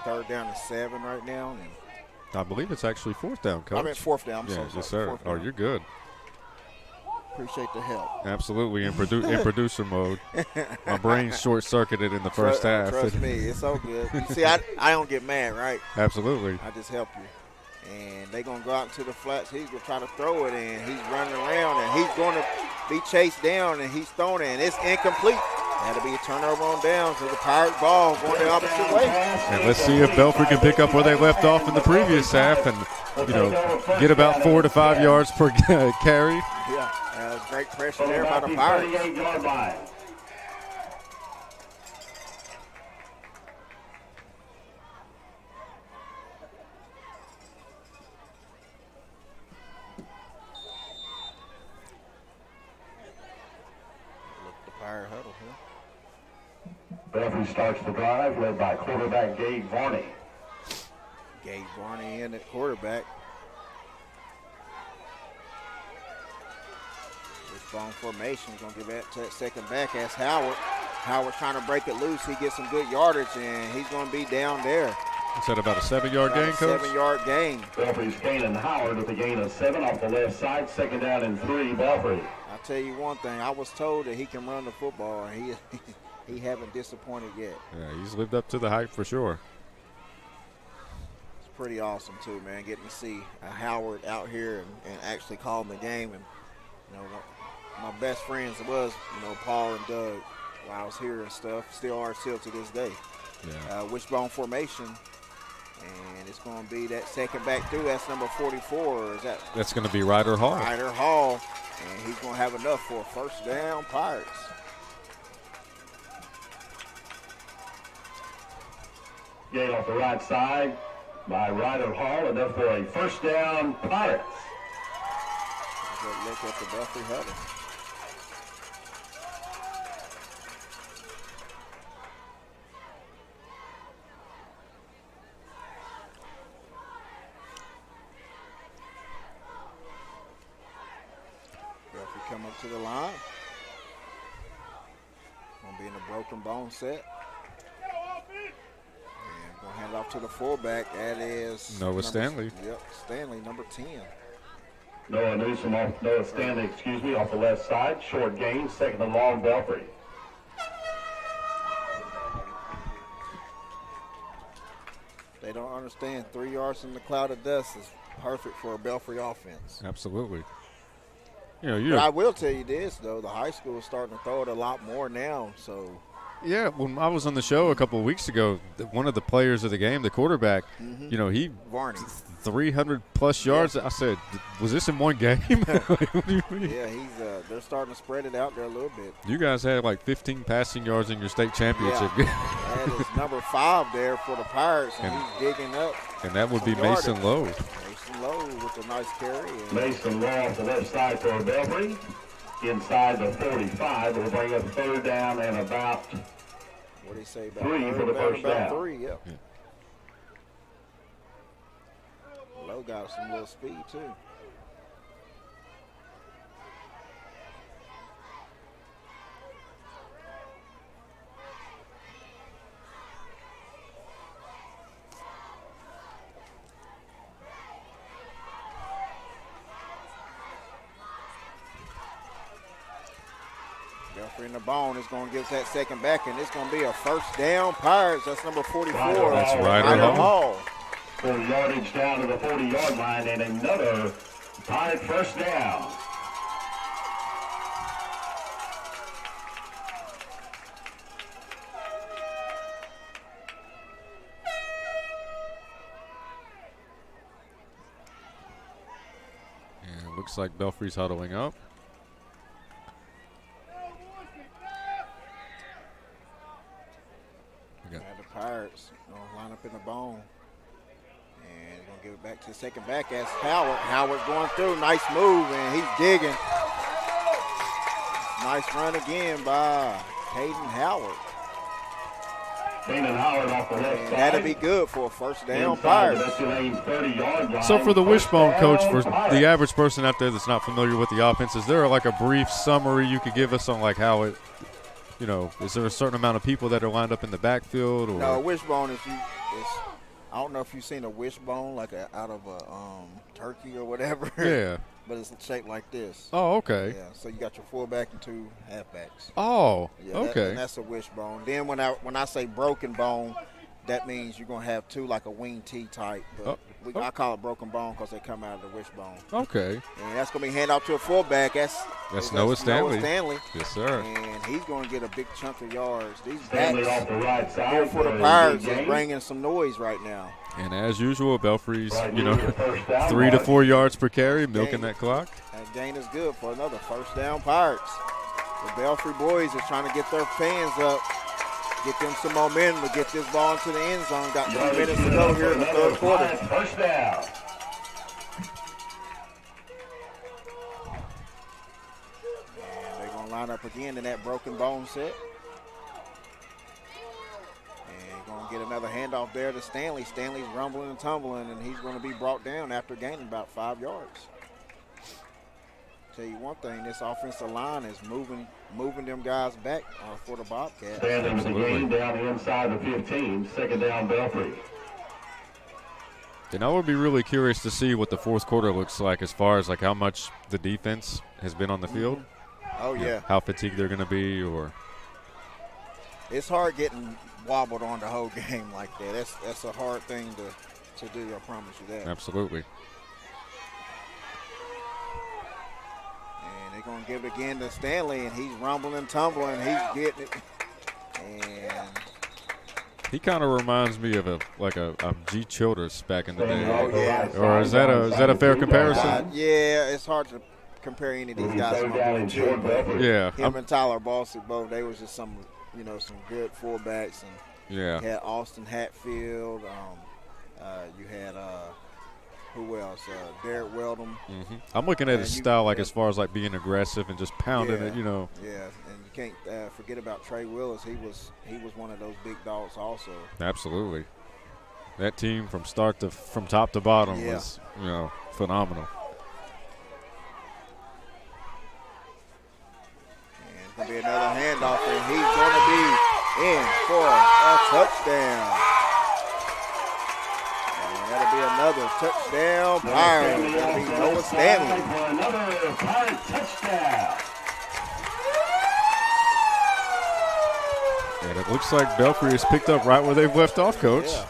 3rd down and 7 right now. And I believe it's actually 4th down, Coach. I meant 4th down. Yes, sir. Oh, you're good. Appreciate the help. Absolutely, in producer mode. My brain's short-circuited in the first half. Trust me, it's so good. You see, I don't get mad, right? Absolutely. I just help you. And they're going to go out into the flats. He's going to try to throw it, and he's running around, and he's going to be chased down, and he's thrown it, and it's incomplete. That'll be a turnover on down, so the Pirate ball going the opposite way. And let's see if Belfry can pick up where they left off in the previous half and, get about 4 to 5 yards per carry. Yeah, great pressure there by the Pirates. Pirate huddle here. Belfry starts the drive, led by quarterback Gabe Varney. Gabe Varney in at quarterback. Wishbone formation is going to give that to that second back. That's Howard. Howard's trying to break it loose. He gets some good yardage, and he's going to be down there. Is that about a 7-yard gain, Coach? 7-yard gain. Belfry's gaining Howard with a gain of 7 off the left side. 2nd down and 3, Belfry. I'll tell you one thing. I was told that he can run the football, and he haven't disappointed yet. Yeah, he's lived up to the hype for sure. It's pretty awesome, too, man, getting to see Howard out here and actually calling the game. And, my best friends was, Paul and Doug while I was here and stuff. Still are to this day. Yeah. Wishbone formation. And it's going to be that second back through. That's number 44. That's going to be Ryder Hall. Ryder Hall. And he's going to have enough for a 1st down, Pirates. Gain off the right side by Ryder Hall. Enough for a 1st down, Pirates. Look at the Belfry huddle. Come up to the line. Gonna be in a broken bone set. And gonna hand it off to the fullback. That is Noah Stanley. Yep, Stanley, number 10. Noah Stanley, off the left side. Short gain, 2nd and long, Belfry. They don't understand 3 yards in the cloud of dust is perfect for a Belfry offense. Absolutely. But I will tell you this, though. The high school is starting to throw it a lot more now. So, yeah, when I was on the show a couple of weeks ago, one of the players of the game, the quarterback, he Varney. 300-plus yards. Yeah. I said, was this in one game? What do you mean? Yeah, they're starting to spread it out there a little bit. You guys had like 15 passing yards in your state championship. Yeah. That is number 5 there for the Pirates, and he's digging up. And that would be Mason Lowe. Mason Lowe with a nice carry. Mason Lowe off the left side for Belfry. Inside the 45. Will bring up 3rd down and about what do you say about 3 for the 1st down. 3, yeah. Lowe got some little speed, too. Belfry in the bone is going to give that second back, and it's going to be a first down Pirates. That's number 44. That's Ryder Hall. 4 yardage down to the 40-yard line, and another Pirate first down. And it looks like Belfry's huddling up. And the Pirates going to line up in the bone. And they're going to give it back to the second back as Howard. Howard's going through. Nice move, and he's digging. Nice run again by Caden Howard. Caden Howard off the left side. That'll be good for a first down Pirates. So for the wishbone, Coach, for the average person out there that's not familiar with the offense, is there like a brief summary you could give us on like how it, you know, is there a certain amount of people that are lined up in the backfield? Or? No, a wishbone is I don't know if you've seen a wishbone like out of a turkey or whatever. Yeah. But it's shaped like this. Oh, okay. Yeah, so you got your fullback and 2 halfbacks. Oh, yeah, okay. And that's a wishbone. Then when I say broken bone, that means you're going to have 2 like a wing T type. But I call it broken bone because they come out of the wishbone. Okay. And that's going to be handed off to a fullback. That's Noah Stanley. Yes, sir. And he's going to get a big chunk of yards. These Stanley backs off the right side here for the Pirates is bringing some noise right now. And as usual, Belfry's, 3 to 4 yards per carry, milking that clock. That gain is good for another first down Pirates. The Belfry boys are trying to get their fans up, get them some momentum to get this ball into the end zone. Got 3 minutes to go here in the third quarter. First down. And they're going to line up again in that broken bone set. Going to get another handoff there to Stanley. Stanley's rumbling and tumbling, and he's going to be brought down after gaining about 5 yards. Tell you one thing, this offensive line is moving them guys back for the Bobcats. Stanley with the gain down inside the 15. Second down, Belfry. And I would be really curious to see what the fourth quarter looks like as far as like how much the defense has been on the field. Oh, yeah. How fatigued they're going to be, or it's hard getting wobbled on the whole game like that. That's a hard thing to do, I promise you that. Absolutely. And they're going to give it again to Stanley, and he's rumbling and tumbling. He's getting it. And he kind of reminds me of a G. Childress back in the day. Oh, yeah. Or is that a fair comparison? Yeah, it's hard to compare any of these guys. Yeah. Him and Tyler Boston both, they was just some good fullbacks, and you had Austin Hatfield. You had who else? Derek Weldon. Mm-hmm. I'm looking at his style, as far as like being aggressive and just pounding it. Yeah, and you can't forget about Trey Willis. He was one of those big dogs also. Absolutely. That team from top to bottom was phenomenal. Going to be another handoff, and he's going to be in for a touchdown. And that'll be another touchdown. Pirates. That'll be Noah Stanley. For another Pirate touchdown. And it looks like Belfry has picked up right where they've left off, Coach. Yeah.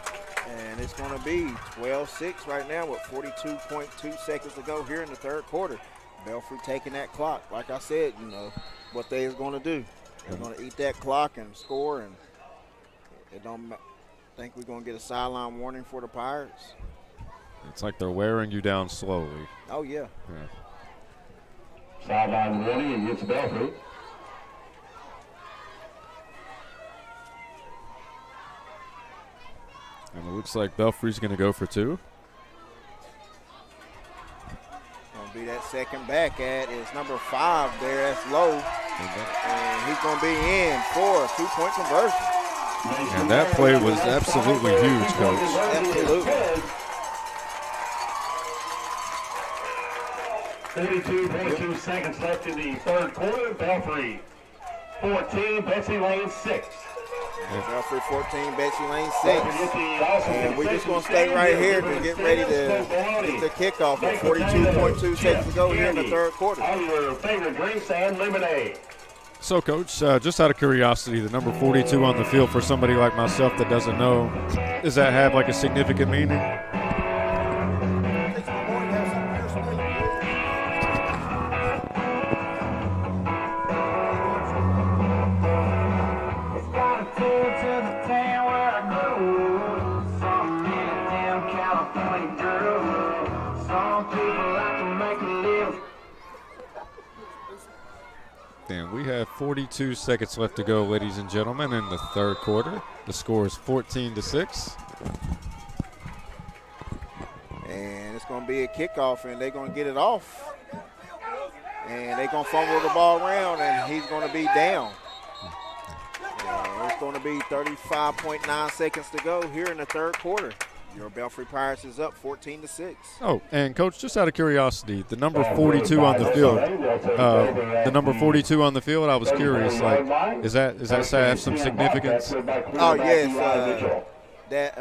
And it's going to be 12-6 right now with 42.2 seconds to go here in the third quarter. Belfry taking that clock. Like I said, what they is going to do. They're going to eat that clock and score, and it don't think we're going to get a sideline warning for the Pirates. It's like they're wearing you down slowly. Oh, yeah. Sideline warning against Belfry. And it looks like Belfry's going to go for 2. Going to be that second back is number 5 there. That's low. And he's going to be in for a 2-point conversion. And that play was absolutely huge, Coach. Absolutely. 32.2 seconds left in the third quarter. Belfry 14, Betsy Lane 6. Belfry 14, Betsy Lane 6. And we're just going to stay right here to get ready to get the kickoff at 42.2 seconds to go here in the third quarter. All your favorite drinks and lemonade. So, Coach, just out of curiosity, the number 42 on the field for somebody like myself that doesn't know, does that have like a significant meaning? And we have 42 seconds left to go, ladies and gentlemen, in the third quarter. The score is 14-6. And it's going to be a kickoff, and they're going to get it off. And they're going to fumble the ball around, and he's going to be down. And it's going to be 35.9 seconds to go here in the third quarter. Your Belfry Pirates is up 14-6. Oh, and Coach, just out of curiosity, the number 42 on the field, I was curious, like, does that have some significance? Oh, yes. That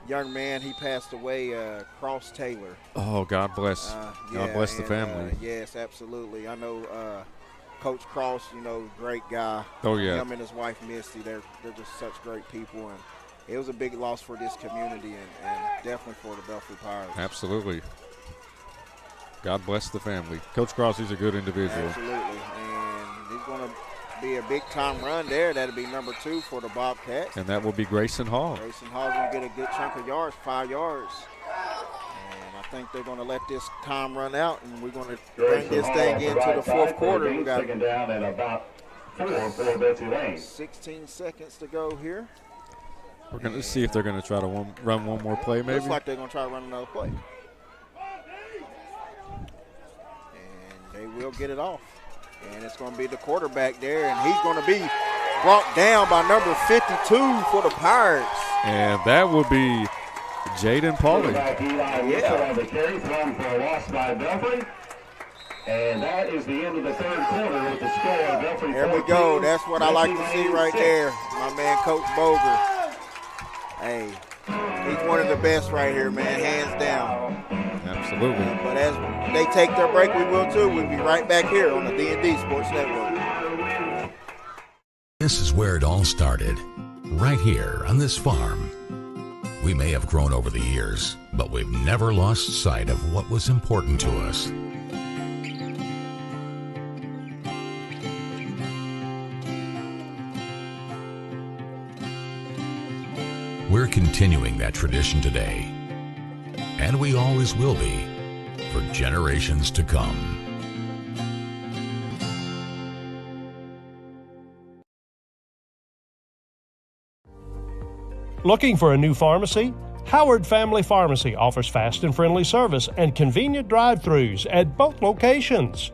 young man, he passed away, Cross Taylor. Oh, God bless. God bless the family. Yes, absolutely. I know Coach Cross, great guy. Oh, yeah. Him and his wife, Misty, they're just such great people. And it was a big loss for this community and definitely for the Belfry Pirates. Absolutely. God bless the family. Coach Cross, he's a good individual. Absolutely. And he's going to be a big-time run there. That'll be number 2 for the Bobcats. And that will be Grayson Hall. Grayson Hall's going to get a good chunk of yards, 5 yards. And I think they're going to let this time run out, and we're going to bring this thing into the fourth quarter. We got second down and about 4 for Betsy Lane. 16 seconds to go here. We're going to see if they're going to try to run one more play, maybe. Looks like they're going to try to run another play. And they will get it off. And it's going to be the quarterback there, and he's going to be brought down by number 52 for the Pirates. And that will be Jaden Pauly. Yeah. The carry thrown for a loss by Belfry. And that is the end of the third quarter with the score. Belfry. There we go. That's what I like to see right there. My man, Coach Boger. Hey, he's one of the best right here, man, hands down. Absolutely. But as they take their break, we will too. We'll be right back here on the D&D Sports Network. This is where it all started, right here on this farm. We may have grown over the years, but we've never lost sight of what was important to us. We're continuing that tradition today, and we always will be for generations to come. Looking for a new pharmacy? Howard Family Pharmacy offers fast and friendly service and convenient drive-thrus at both locations.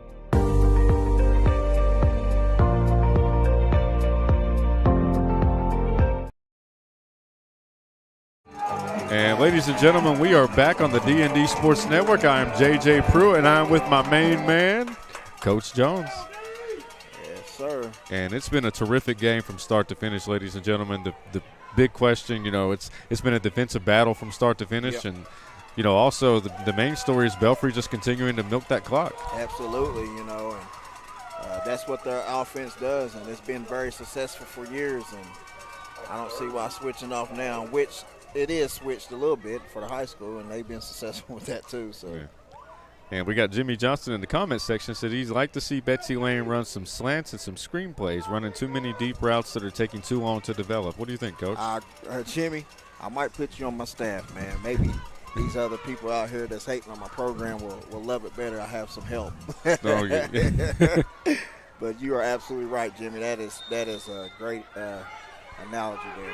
And ladies and gentlemen, we are back on the D&D Sports Network. I am J.J. Pruitt, and I'm with my main man, Coach Jones. Yes, sir. And it's been a terrific game from start to finish, ladies and gentlemen. The big question, it's been a defensive battle from start to finish. Yep. And, also the main story is Belfry just continuing to milk that clock. Absolutely, and that's what their offense does, and it's been very successful for years. And I don't see why switching off now, which – it is switched a little bit for the high school, and they've been successful with that too. So, yeah. And we got Jimmy Johnson in the comment section said he'd like to see Betsy Lane run some slants and some screen plays, running too many deep routes that are taking too long to develop. What do you think, Coach? Jimmy, I might put you on my staff, man. Maybe these other people out here that's hating on my program will love it better. I have some help. Oh yeah. But you are absolutely right, Jimmy. That is a great analogy there.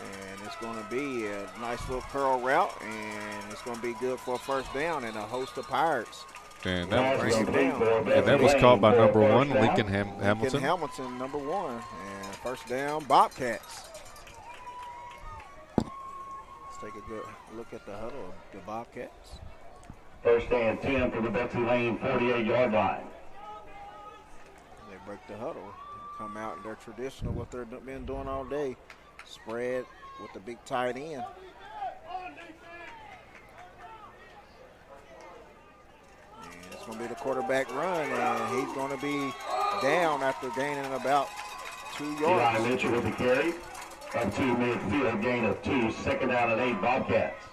And it's going to be a nice little curl route, and it's going to be good for a first down and a host of Pirates. And that was called by number 1, Lincoln Hamilton. Lincoln Hamilton, number 1. And first down, Bobcats. Let's take a good look at the huddle of the Bobcats. First and 10 for the Betsy Lane 48-yard line. They break the huddle, come out in their traditional, what they've been doing all day. Spread with the big tight end. And it's going to be the quarterback run, and he's going to be down after gaining about 2 yards. Eli Mitchell with the carry. Up to midfield, gain of 2, 2nd down and 8 Bobcats.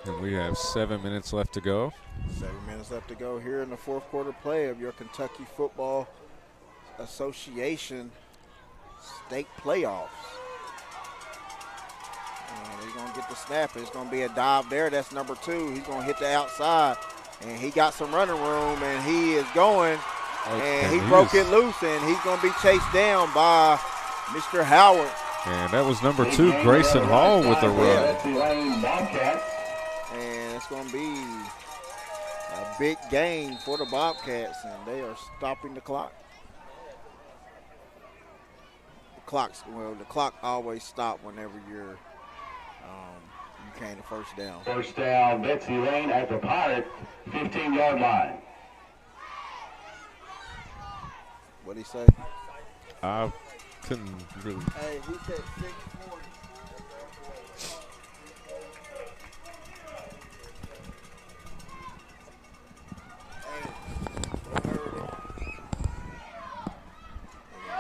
And we have 7 minutes left to go. 7 minutes left to go here in the fourth quarter play of your Kentucky Football Association state playoffs. And he's going to get the snap. It's going to be a dive there. That's number 2. He's going to hit the outside. And he got some running room, and he is going. And he broke it loose, and he's going to be chased down by Mr. Howard. And that was number 2, Grayson Hall, with the run. And it's going to be a big gain for the Bobcats, and they are stopping the clock. The clock always stops whenever you gain a first down. First down, Betsy Lane at the Pirate 15-yard line. What'd he say? I couldn't really. Hey, he said 640.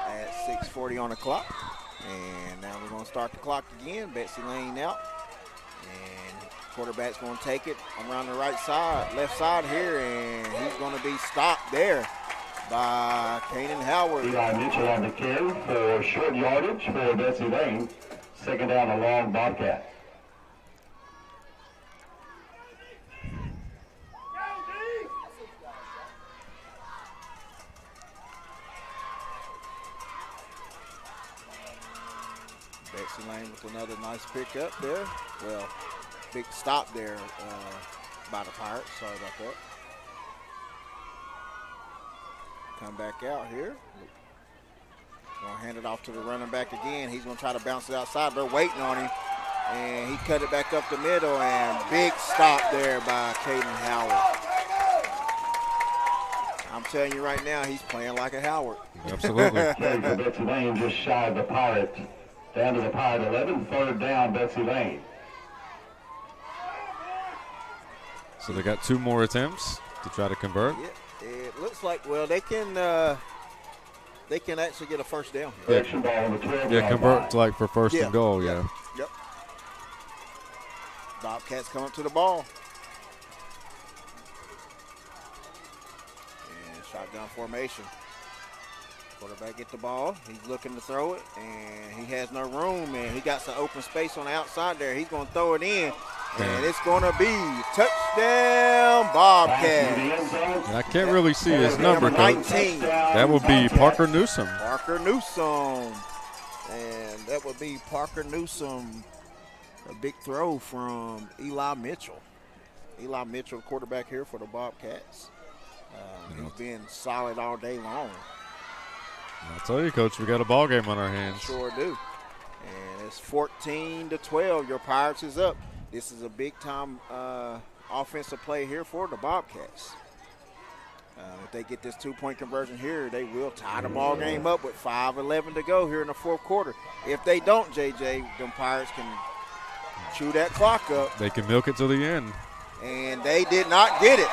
At 6:40 on the clock. And now we're going to start the clock again. Betsy Lane out. And quarterback's going to take it around the right side, left side here, and he's going to be stopped there by Kanan Howard. Eli Mitchell on the carry for short yardage for Betsy Lane. 2nd down, a long Bobcat. Betsy Lane with another nice pickup there. Well, big stop there by the Pirates. Sorry about that. Come back out here. Going to hand it off to the running back again. He's going to try to bounce it outside. They're waiting on him. And he cut it back up the middle, and big stop there by Caden Howard. I'm telling you right now, he's playing like a Howard. Absolutely. Betsy Lane just shy of the Pirate. Down to the Pirate 11, 3rd down, Betsy Lane. So they got 2 more attempts to try to convert. Yeah, it looks like, well, they can actually get a first down. Direction ball on the 12. Yeah, convert like for first and goal, yeah. Yep. Bobcats come up to the ball. And shotgun formation. Quarterback get the ball. He's looking to throw it, and he has no room, and he got some open space on the outside there. He's going to throw it in, and it's going to be touchdown Bobcats. And I can't really see his number, Coach. 19. That would be Parker Newsom. Parker Newsom. And that would be Parker Newsom. A big throw from Eli Mitchell. Eli Mitchell, quarterback here for the Bobcats. He's been solid all day long. I'll tell you, Coach, we got a ball game on our hands. Sure do. And it's 14-12. Your Pirates is up. This is a big-time offensive play here for the Bobcats. If they get this 2-point conversion here, they will tie the ball game up with 5:11 to go here in the fourth quarter. If they don't, JJ, them Pirates can chew that clock up. They can milk it to the end. And they did not get it.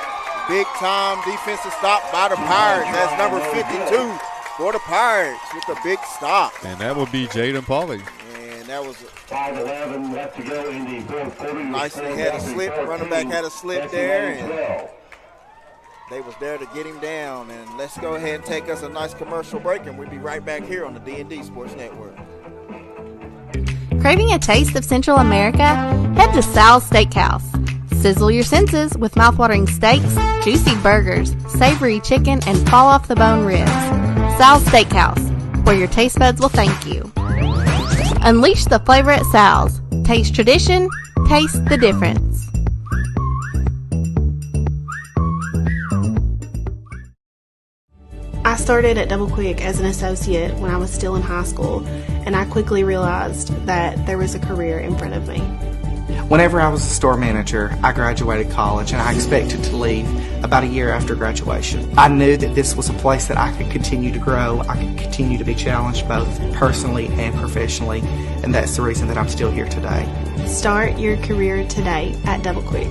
Big-time defensive stop by the Pirates. That's number 52. For the Pirates with a big stop. And that would be Jaden Pauly. And that was 5:11 left to go in the fourth quarter. Nicely had a slip. Running back had a slip there. And they was there to get him down. And let's go ahead and take us a nice commercial break. And we'll be right back here on the D&D Sports Network. Craving a taste of Central America? Head to Sal's Steakhouse. Sizzle your senses with mouthwatering steaks, juicy burgers, savory chicken, and fall-off-the-bone ribs. Sal's Steakhouse, where your taste buds will thank you. Unleash the flavor at Sal's. Taste tradition, taste the difference. I started at Double Quick as an associate when I was still in high school, and I quickly realized that there was a career in front of me. Whenever I was a store manager, I graduated college and I expected to leave about a year after graduation. I knew that this was a place that I could continue to grow, I could continue to be challenged both personally and professionally, and that's the reason that I'm still here today. Start your career today at Double Quick.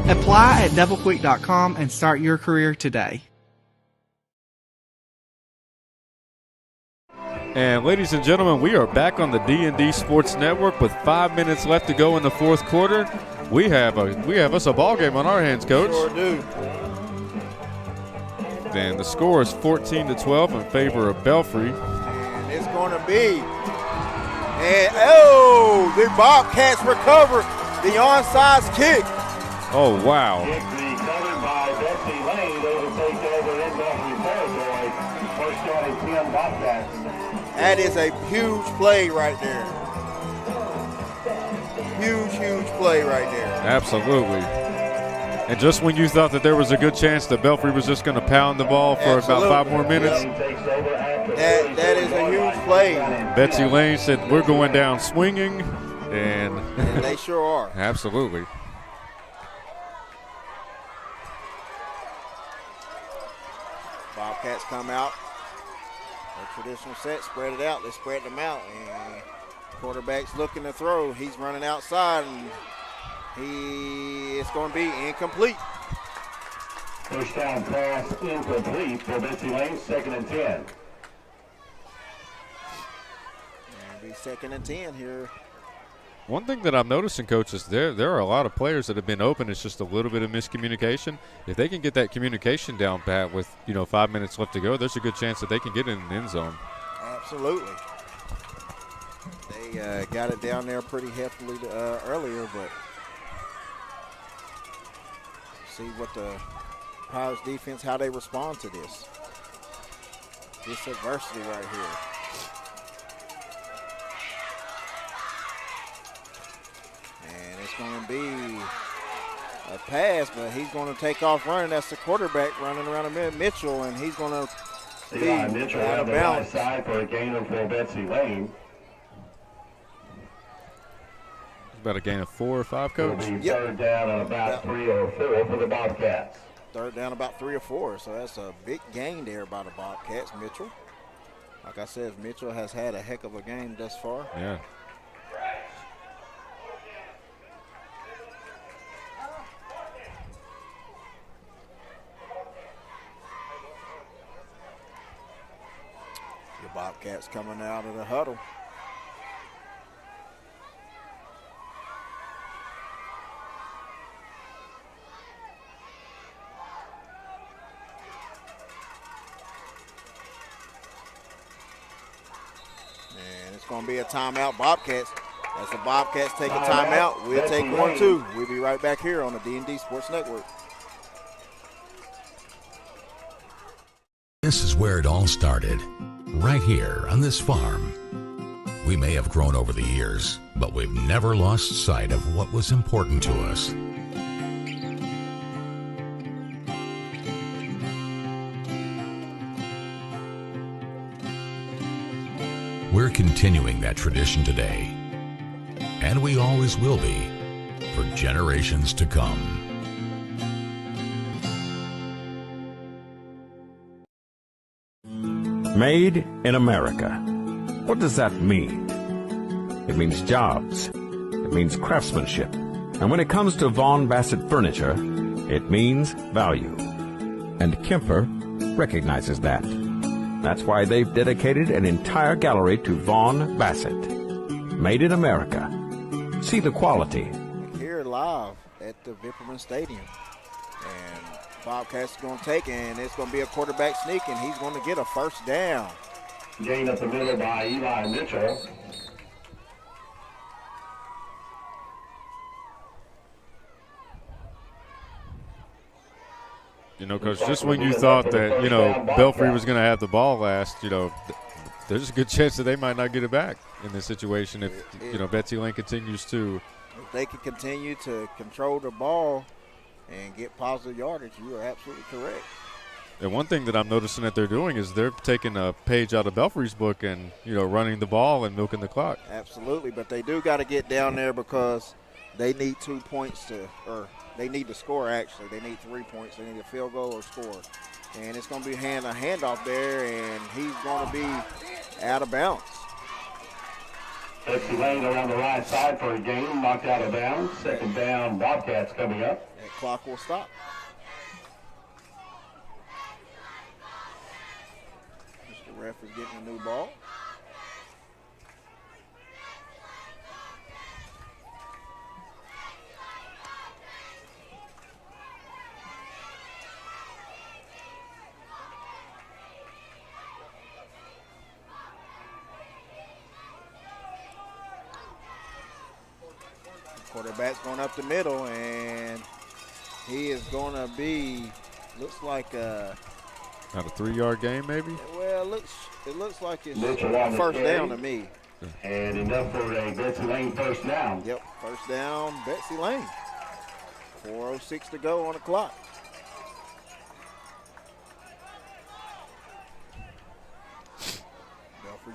Apply at doublequick.com and start your career today. And ladies and gentlemen, we are back on the D&D Sports Network with 5 minutes left to go in the fourth quarter. We have us a ball game on our hands, Coach. Sure do. And the score is 14-12 in favor of Belfry. And it's going to be, and the Bobcats recover the onside kick. Oh, wow. Kick recovered by Betsy Lane. They will take over in Belfry territory. First down and 10 Bobcats. That is a huge play right there. Huge play right there. Absolutely. And just when you thought that there was a good chance that Belfry was just going to pound the ball for about 5 more minutes. That is a huge play. Betsy Lane said, we're going down swinging. And they sure are. Absolutely. Bobcats come out. A traditional set, spread it out. They spread them out, and quarterback's looking to throw. He's running outside, and it's going to be incomplete. First down pass incomplete for Betsy Lane, 2nd and 10. It'll be 2nd and 10 here. One thing that I'm noticing, Coach, is there are a lot of players that have been open. It's just a little bit of miscommunication. If they can get that communication down pat with 5 minutes left to go, there's a good chance that they can get in an end zone. Absolutely. They got it down there pretty heftily earlier, but see what the Pirates defense, how they respond to this adversity right here. And it's going to be a pass, but he's going to take off running. That's the quarterback running around the middle, Mitchell, and he's going to be Mitchell out on of the right bounds. side for a gain of Betsy Lane. About a gain of 4 or 5, Coach? It'll be third down and about 3 or 4 for the Bobcats. Third down about 3 or 4, so that's a big gain there by the Bobcats. Mitchell, like I said, Mitchell has had a heck of a game thus far. Yeah. The Bobcats coming out of the huddle. And it's going to be a timeout, Bobcats. As the Bobcats take a timeout, we'll take one too. We'll be right back here on the D&D Sports Network. This is where it all started, right here on this farm. We may have grown over the years, but we've never lost sight of what was important to us. We're continuing that tradition today, and we always will be for generations to come. Made in America. What does that mean? It means jobs. It means craftsmanship. And when it comes to Vaughan Bassett furniture, it means value. And Kemper recognizes that. That's why they've dedicated an entire gallery to Vaughan Bassett. Made in America. See the quality. Here live at the Vipperman Stadium. And Bobcats are going to take, and it's going to be a quarterback sneak, and he's going to get a first down. Gain up the middle by Eli Mitchell. Coach, just when you thought that, Belfry was going to have the ball last, there's a good chance that they might not get it back in this situation if, Betsy Lane continues to. If they can continue to control the ball and get positive yardage, you are absolutely correct. And one thing that I'm noticing that they're doing is they're taking a page out of Belfry's book and, running the ball and milking the clock. Absolutely, but they do got to get down there because They need 2 points or they need to score, actually. They need 3 points. They need a field goal or score. And it's going to be a handoff there, and he's going to be out of bounds. Betsy Lane around the right side for a gain, knocked out of bounds. Second down, Bobcats coming up. That clock will stop. Mr. Ref is getting a new ball. Quarterback's going up the middle, and he is going to be, looks like Not a 3-yard game, maybe? Well, it looks like it's first down to me. And enough for a Betsy Lane first down. Yep, first down, Betsy Lane. 4:06 to go on the clock. Belfry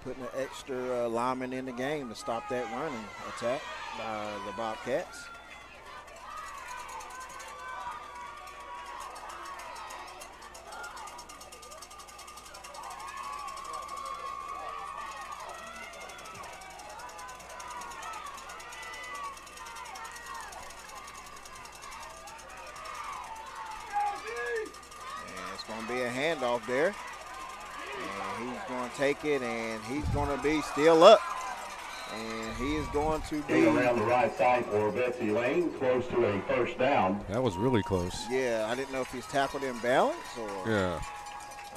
putting an extra lineman in the game to stop that running attack by the Bobcats. And it's going to be a handoff there. And he's going to take it, and he's going to be still up. And he is going to be around the right side for Betsy Lane, close to a first down. That was really close. Yeah, I didn't know if he's tackled in balance or. Yeah.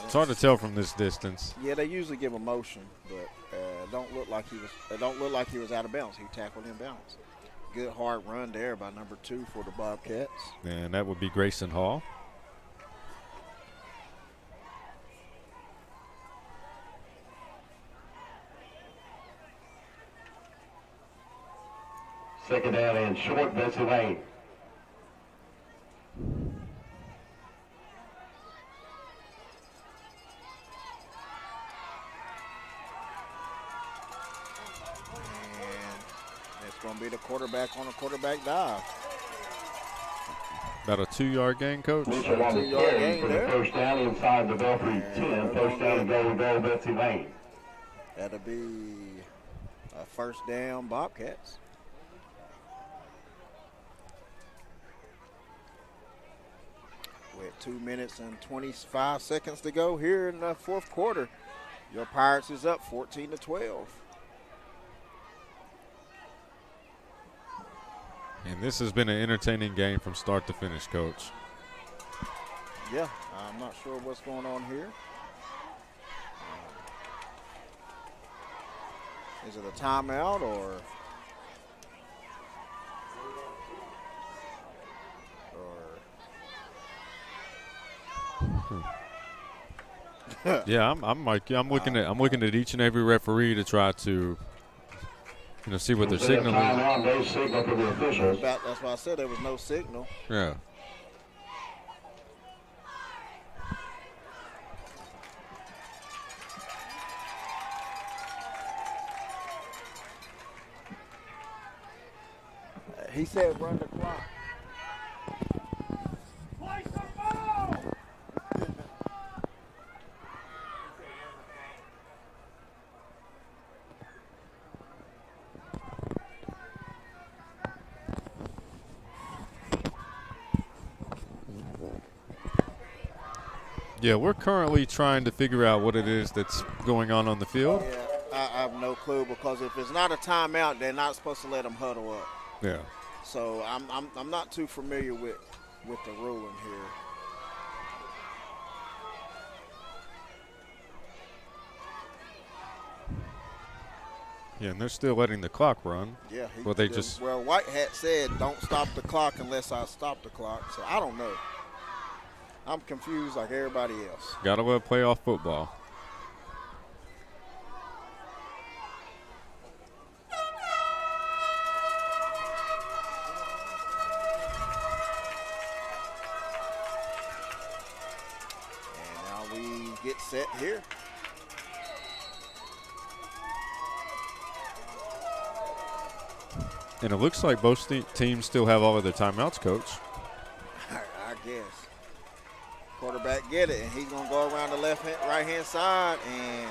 It's hard to tell from this distance. Yeah, they usually give a motion, but don't look like he was out of bounds. He tackled in balance. Good hard run there by number 2 for the Bobcats. And that would be Grayson Hall. Second down and short, Betsy Lane. And it's going to be the quarterback on a quarterback dive. About a 2-yard gain, Coach? Mitchell on the carry for the first down inside the Belfry 10. First down and goal, Betsy Lane. That'll be a first down, Bobcats. With 2 minutes and 25 seconds to go here in the fourth quarter. Your Pirates is up 14-12. And this has been an entertaining game from start to finish, Coach. Yeah, I'm not sure what's going on here. Is it a timeout or Yeah, I'm looking at each and every referee to try to, see what their signal is. No signal for the officials. That's why I said there was no signal. Yeah. He said run the clock. Yeah, we're currently trying to figure out what it is that's going on the field. Yeah, I have no clue, because if it's not a timeout, they're not supposed to let them huddle up. Yeah. So I'm not too familiar with the ruling here. Yeah, and they're still letting the clock run. Yeah. Well, White Hat said don't stop the clock unless I stop the clock. So I don't know. I'm confused like everybody else. Gotta love playoff football. And now we get set here. And it looks like both teams still have all of their timeouts, Coach. I guess. Quarterback get it, and he's going to go around the right-hand side, and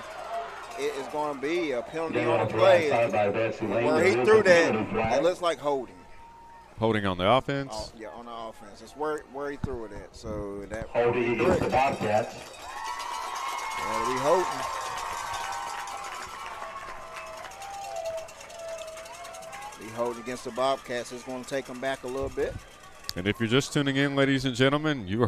it is going to be a penalty on the play. Where he threw that, it looks like holding. Holding on the offense? Oh, yeah, on the offense. It's where he threw it at. So that holding against the Bobcats. That'll be holding. Holding against the Bobcats is going to take them back a little bit. And if you're just tuning in, ladies and gentlemen, you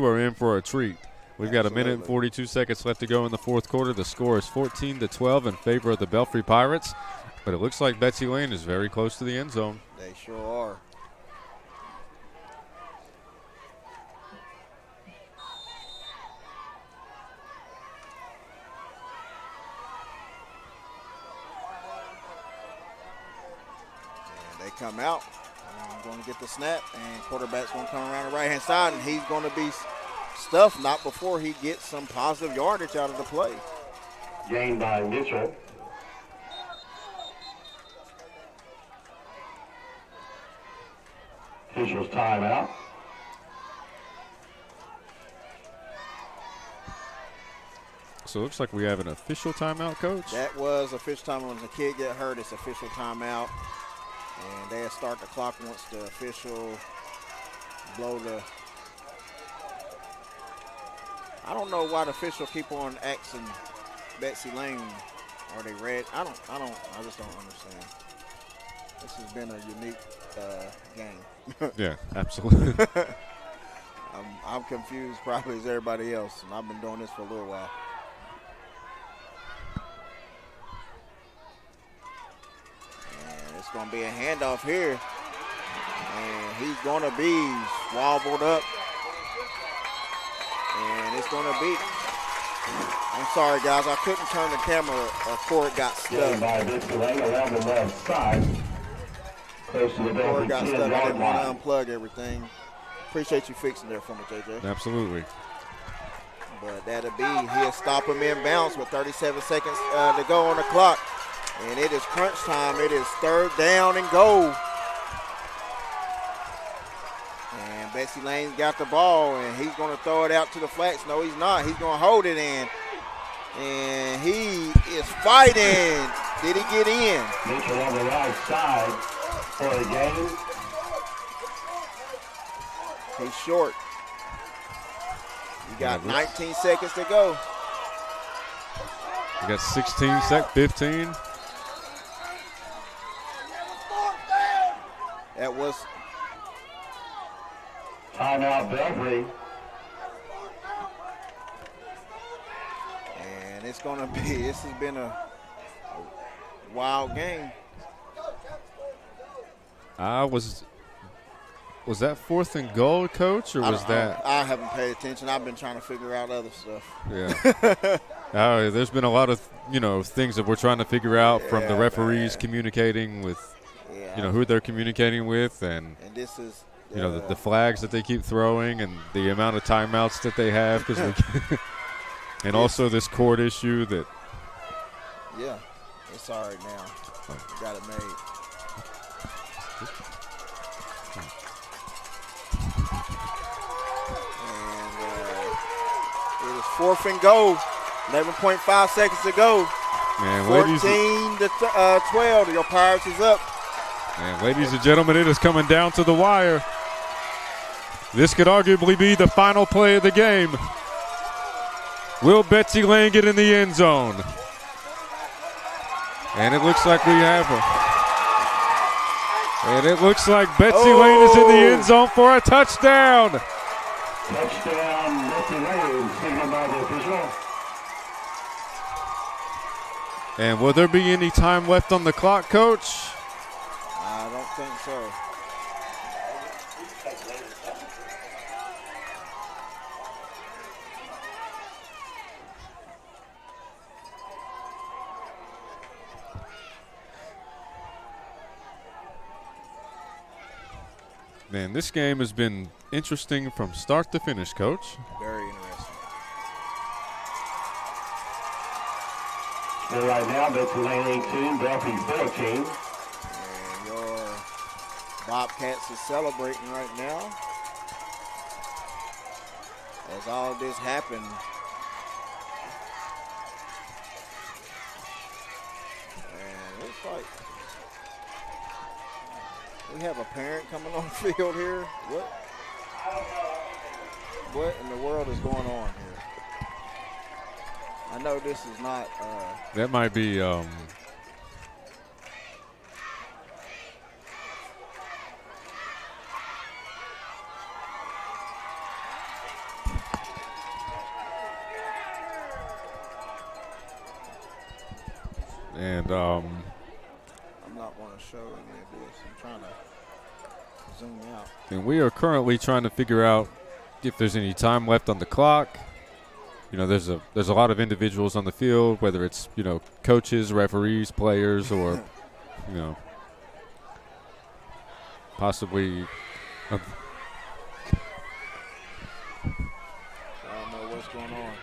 are in for a treat. We've got a minute and 42 seconds left to go in the fourth quarter. The score is 14-12 in favor of the Belfry Pirates, but it looks like Betsy Lane is very close to the end zone. They sure are. Come out. I'm going to get the snap, and quarterback's going to come around the right-hand side, and he's going to be stuffed not before he gets some positive yardage out of the play. Gained by Mitchell. Officials timeout. So it looks like we have an official timeout, Coach? That was official timeout. When the kid get hurt, it's official timeout. And they'll start the clock once the official blow the. I don't know why the official keep on asking Betsy Lane. Are they red? I just don't understand. This has been a unique game. Yeah, absolutely. I'm confused probably as everybody else, and I've been doing this for a little while. It's going to be a handoff here, and he's going to be wobbled up, and it's going to be. I'm sorry, guys, I couldn't turn the camera before it got stuck. By this lane around the left side, close to the before it Belfry got stuck, I 10-yard didn't want line. to unplug everything. Appreciate you fixing there for me, JJ. Absolutely. But that'll be, he'll stop him in bounds with 37 seconds to go on the clock. And it is crunch time. It is third down and goal. And Betsy Lane's got the ball, and he's going to throw it out to the flats. No, he's not. He's going to hold it in. And he is fighting. Did he get in? Mitchell on the right side for the game. He's short. You got 19 seconds to go. We got 16 sec, 15. That was timeout Belfry. And it's going to be, this has been a wild game. Was that fourth and goal, Coach, or was that? I haven't paid attention. I've been trying to figure out other stuff. Yeah. There's been a lot of, things that we're trying to figure out from the referees communicating with, who they're communicating with, and this is, the flags that they keep throwing and the amount of timeouts that they have, and also this court issue that. Yeah, it's all right now. Got it made. It is fourth and goal. 11.5 seconds to go. Man, 14 to 12. Your Pirates is up. And ladies and gentlemen, it is coming down to the wire. This could arguably be the final play of the game. Will Betsy Lane get in the end zone? And it looks like we have her. And it looks like Betsy Lane is in the end zone for a touchdown. Touchdown, Betsy Lane, signaled by the official. And will there be any time left on the clock, Coach? I don't think so. Man, this game has been interesting from start to finish, Coach. Very interesting. So right now, Betsy Lane 18, Belfry 14. And your Bobcats is celebrating right now as all this happened. And looks like we have a parent coming on the field here. What in the world is going on here? I know this is not. That might be. And I'm not going to show any of this. I'm trying to zoom out. And we are currently trying to figure out if there's any time left on the clock. You know, there's a lot of individuals on the field, whether it's, you know, coaches, referees, players, or, you know, possibly. I don't know what's going on.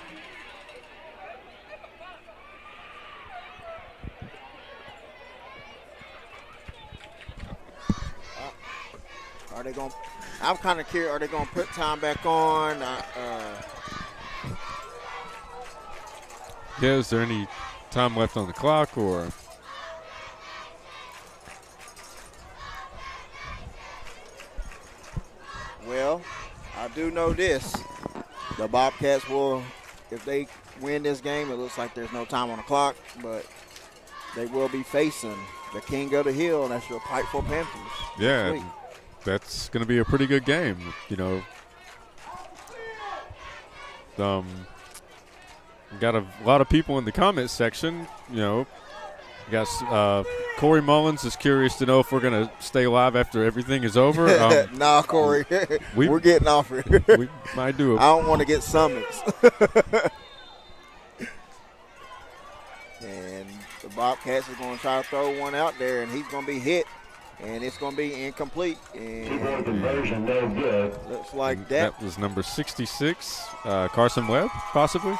Are they going to, I'm kind of curious, are they going to put time back on? Yeah, is there any time left on the clock, or? Well, I do know this. The Bobcats will, if they win this game, it looks like there's no time on the clock, but they will be facing the king of the hill, and that's your Pikeville Panthers. Yeah, that's going to be a pretty good game, you know. Got a lot of people in the comments section, you know. Got Corey Mullins is curious to know if we're going to stay live after everything is over. Nah, Corey, we're getting off here. We might do it. I don't want to get summons. And the Bobcats are going to try to throw one out there, and he's going to be hit, and it's going to be incomplete. And conversion, no good. Looks like that was number 66, Carson Webb, possibly.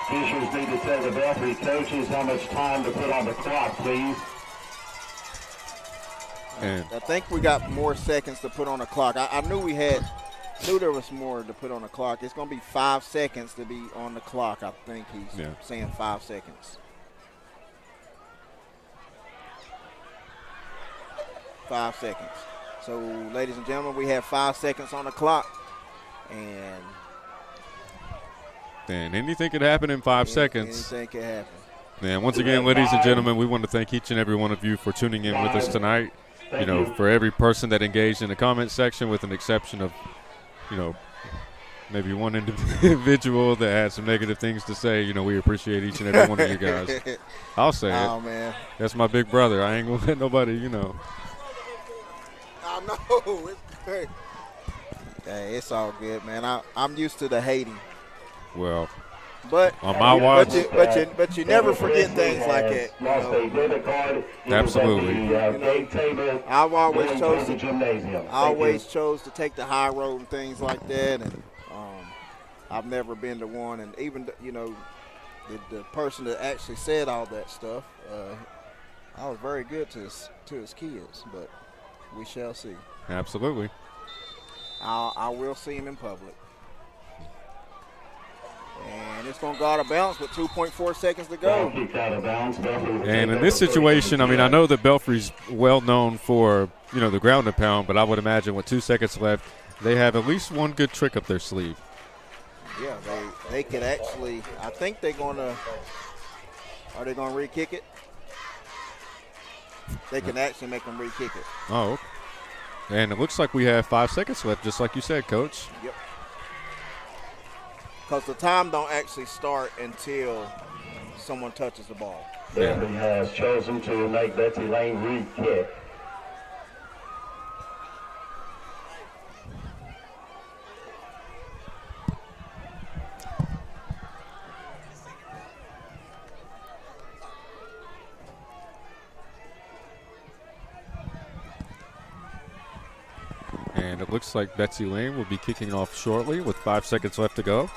Teachers need to tell the Belfry coaches how much time to put on the clock, please. And I think we got more seconds to put on the clock. I knew knew there was more to put on the clock. It's going to be 5 seconds to be on the clock. I think he's saying 5 seconds. 5 seconds. So, ladies and gentlemen, we have 5 seconds on the clock. And anything could happen in 5 seconds. Anything could happen. And once again, ladies and gentlemen, we want to thank each and every one of you for tuning in with us tonight. You know, for every person that engaged in the comment section, with an exception of, you know, maybe one individual that had some negative things to say, you know, we appreciate each and every one of you guys. I'll say it. Man. That's my big brother. I ain't going to let nobody, you know. I know. Hey, it's all good, man. I'm used to the hating. Well, but on my watch, but you never forget things like that. You know? Absolutely. You know, I've always chose to take the high road and things like that, and I've never been to one. And even you know, the person that actually said all that stuff, I was very good to his kids, but we shall see. Absolutely. I will see him in public. And it's going to go out of bounds with 2.4 seconds to go. And in this situation, I mean, I know that Belfry's well known for, you know, the ground and pound, but I would imagine with 2 seconds left, they have at least one good trick up their sleeve. Yeah, they could actually, I think they're going to, are they going to re-kick it? They can actually make them re-kick it. Oh, okay. And it looks like we have 5 seconds left, just like you said, Coach. Yep. Because the time don't actually start until someone touches the ball. Belfry has chosen to make Betsy Lane re-kick. And it looks like Betsy Lane will be kicking off shortly with 5 seconds left to go.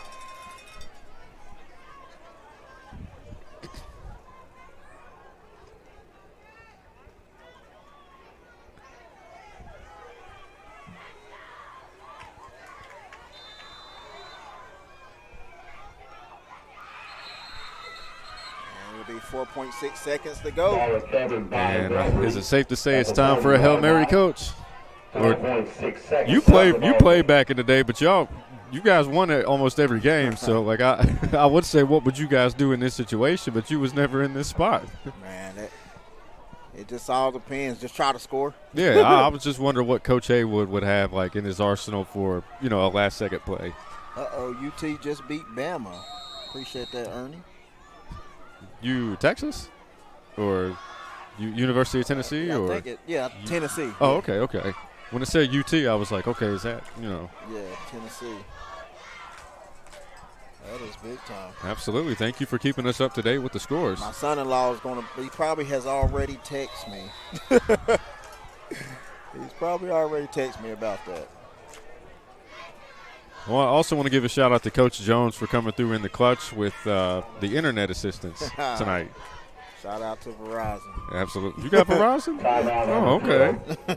be 4.6 seconds to go. And is it safe to say it's time for a Hail Mary, Coach? Or you played back in the day, but you guys won it almost every game. So, like, I would say, what would you guys do in this situation? But you was never in this spot. Man, it just all depends. Just try to score. Yeah, I was just wondering what Coach Haywood would have, like, in his arsenal for, a last-second play. UT just beat Bama. Appreciate that, Ernie. You Texas? Or University of Tennessee? Tennessee. Oh, okay. When it said UT, I was like, okay, is that, Yeah, Tennessee. That is big time. Absolutely. Thank you for keeping us up to date with the scores. My son-in-law is he probably has already texted me. He's probably already texted me about that. Well, I also want to give a shout-out to Coach Jones for coming through in the clutch with the internet assistance tonight. Shout out to Verizon. Absolutely. You got Verizon? Oh, okay. I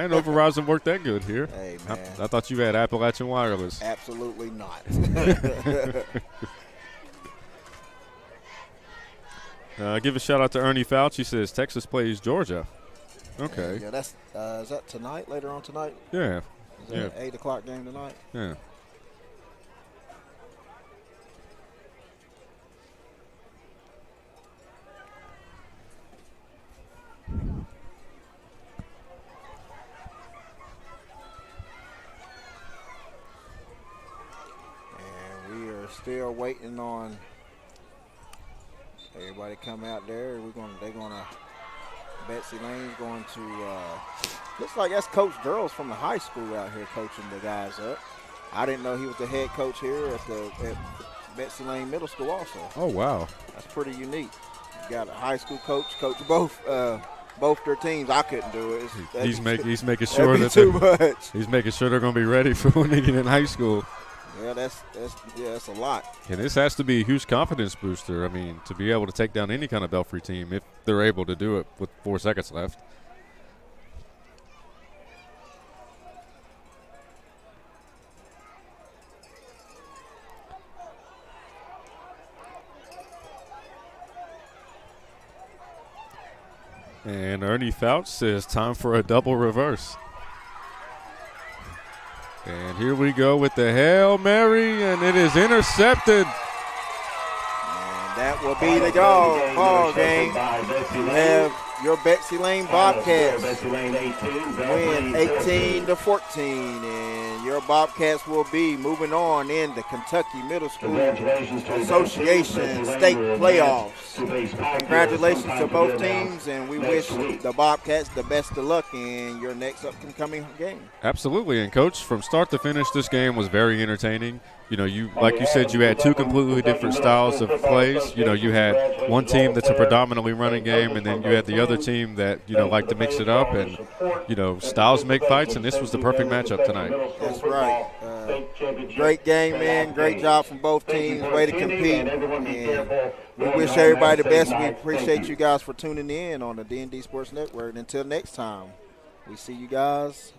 didn't know Verizon worked that good here. Hey, man. I thought you had Appalachian Wireless. Absolutely not. Give a shout-out to Ernie Fouch. He says Texas plays Georgia. Okay. Yeah, that's is that tonight, later on tonight? Yeah. Is that an 8 o'clock game tonight? Yeah. Still waiting on everybody to come out there. Betsy Lane's going to, looks like that's Coach Girls from the high school out here coaching the guys up. I didn't know he was the head coach here at Betsy Lane Middle School also. Oh, wow. That's pretty unique. You got a high school coach both their teams. I couldn't do it. He's making sure that too much. He's making sure they're going to be ready for when they get in high school. Yeah, that's a lot. And this has to be a huge confidence booster. I mean, to be able to take down any kind of Belfry team if they're able to do it with 4 seconds left. And Ernie Fouch says time for a double reverse. And here we go with the Hail Mary, and it is intercepted. And that will be the ball game. You have your Betsy Lane Bobcats win 18-14, and your Bobcats will be moving on in the Kentucky Middle School Association State Playoffs. Congratulations to both teams, and we wish the Bobcats the best of luck in your next upcoming game. Absolutely, and Coach, from start to finish, this game was very entertaining. Like you said, you had two completely different styles of plays. You had one team that's a predominantly running game, and then you had the other team that, like to mix it up. And, styles make fights, and this was the perfect matchup tonight. That's right. Great game, man. Great job from both teams. Way to compete. And we wish everybody the best. We appreciate you guys for tuning in on the D&D Sports Network. And until next time, we see you guys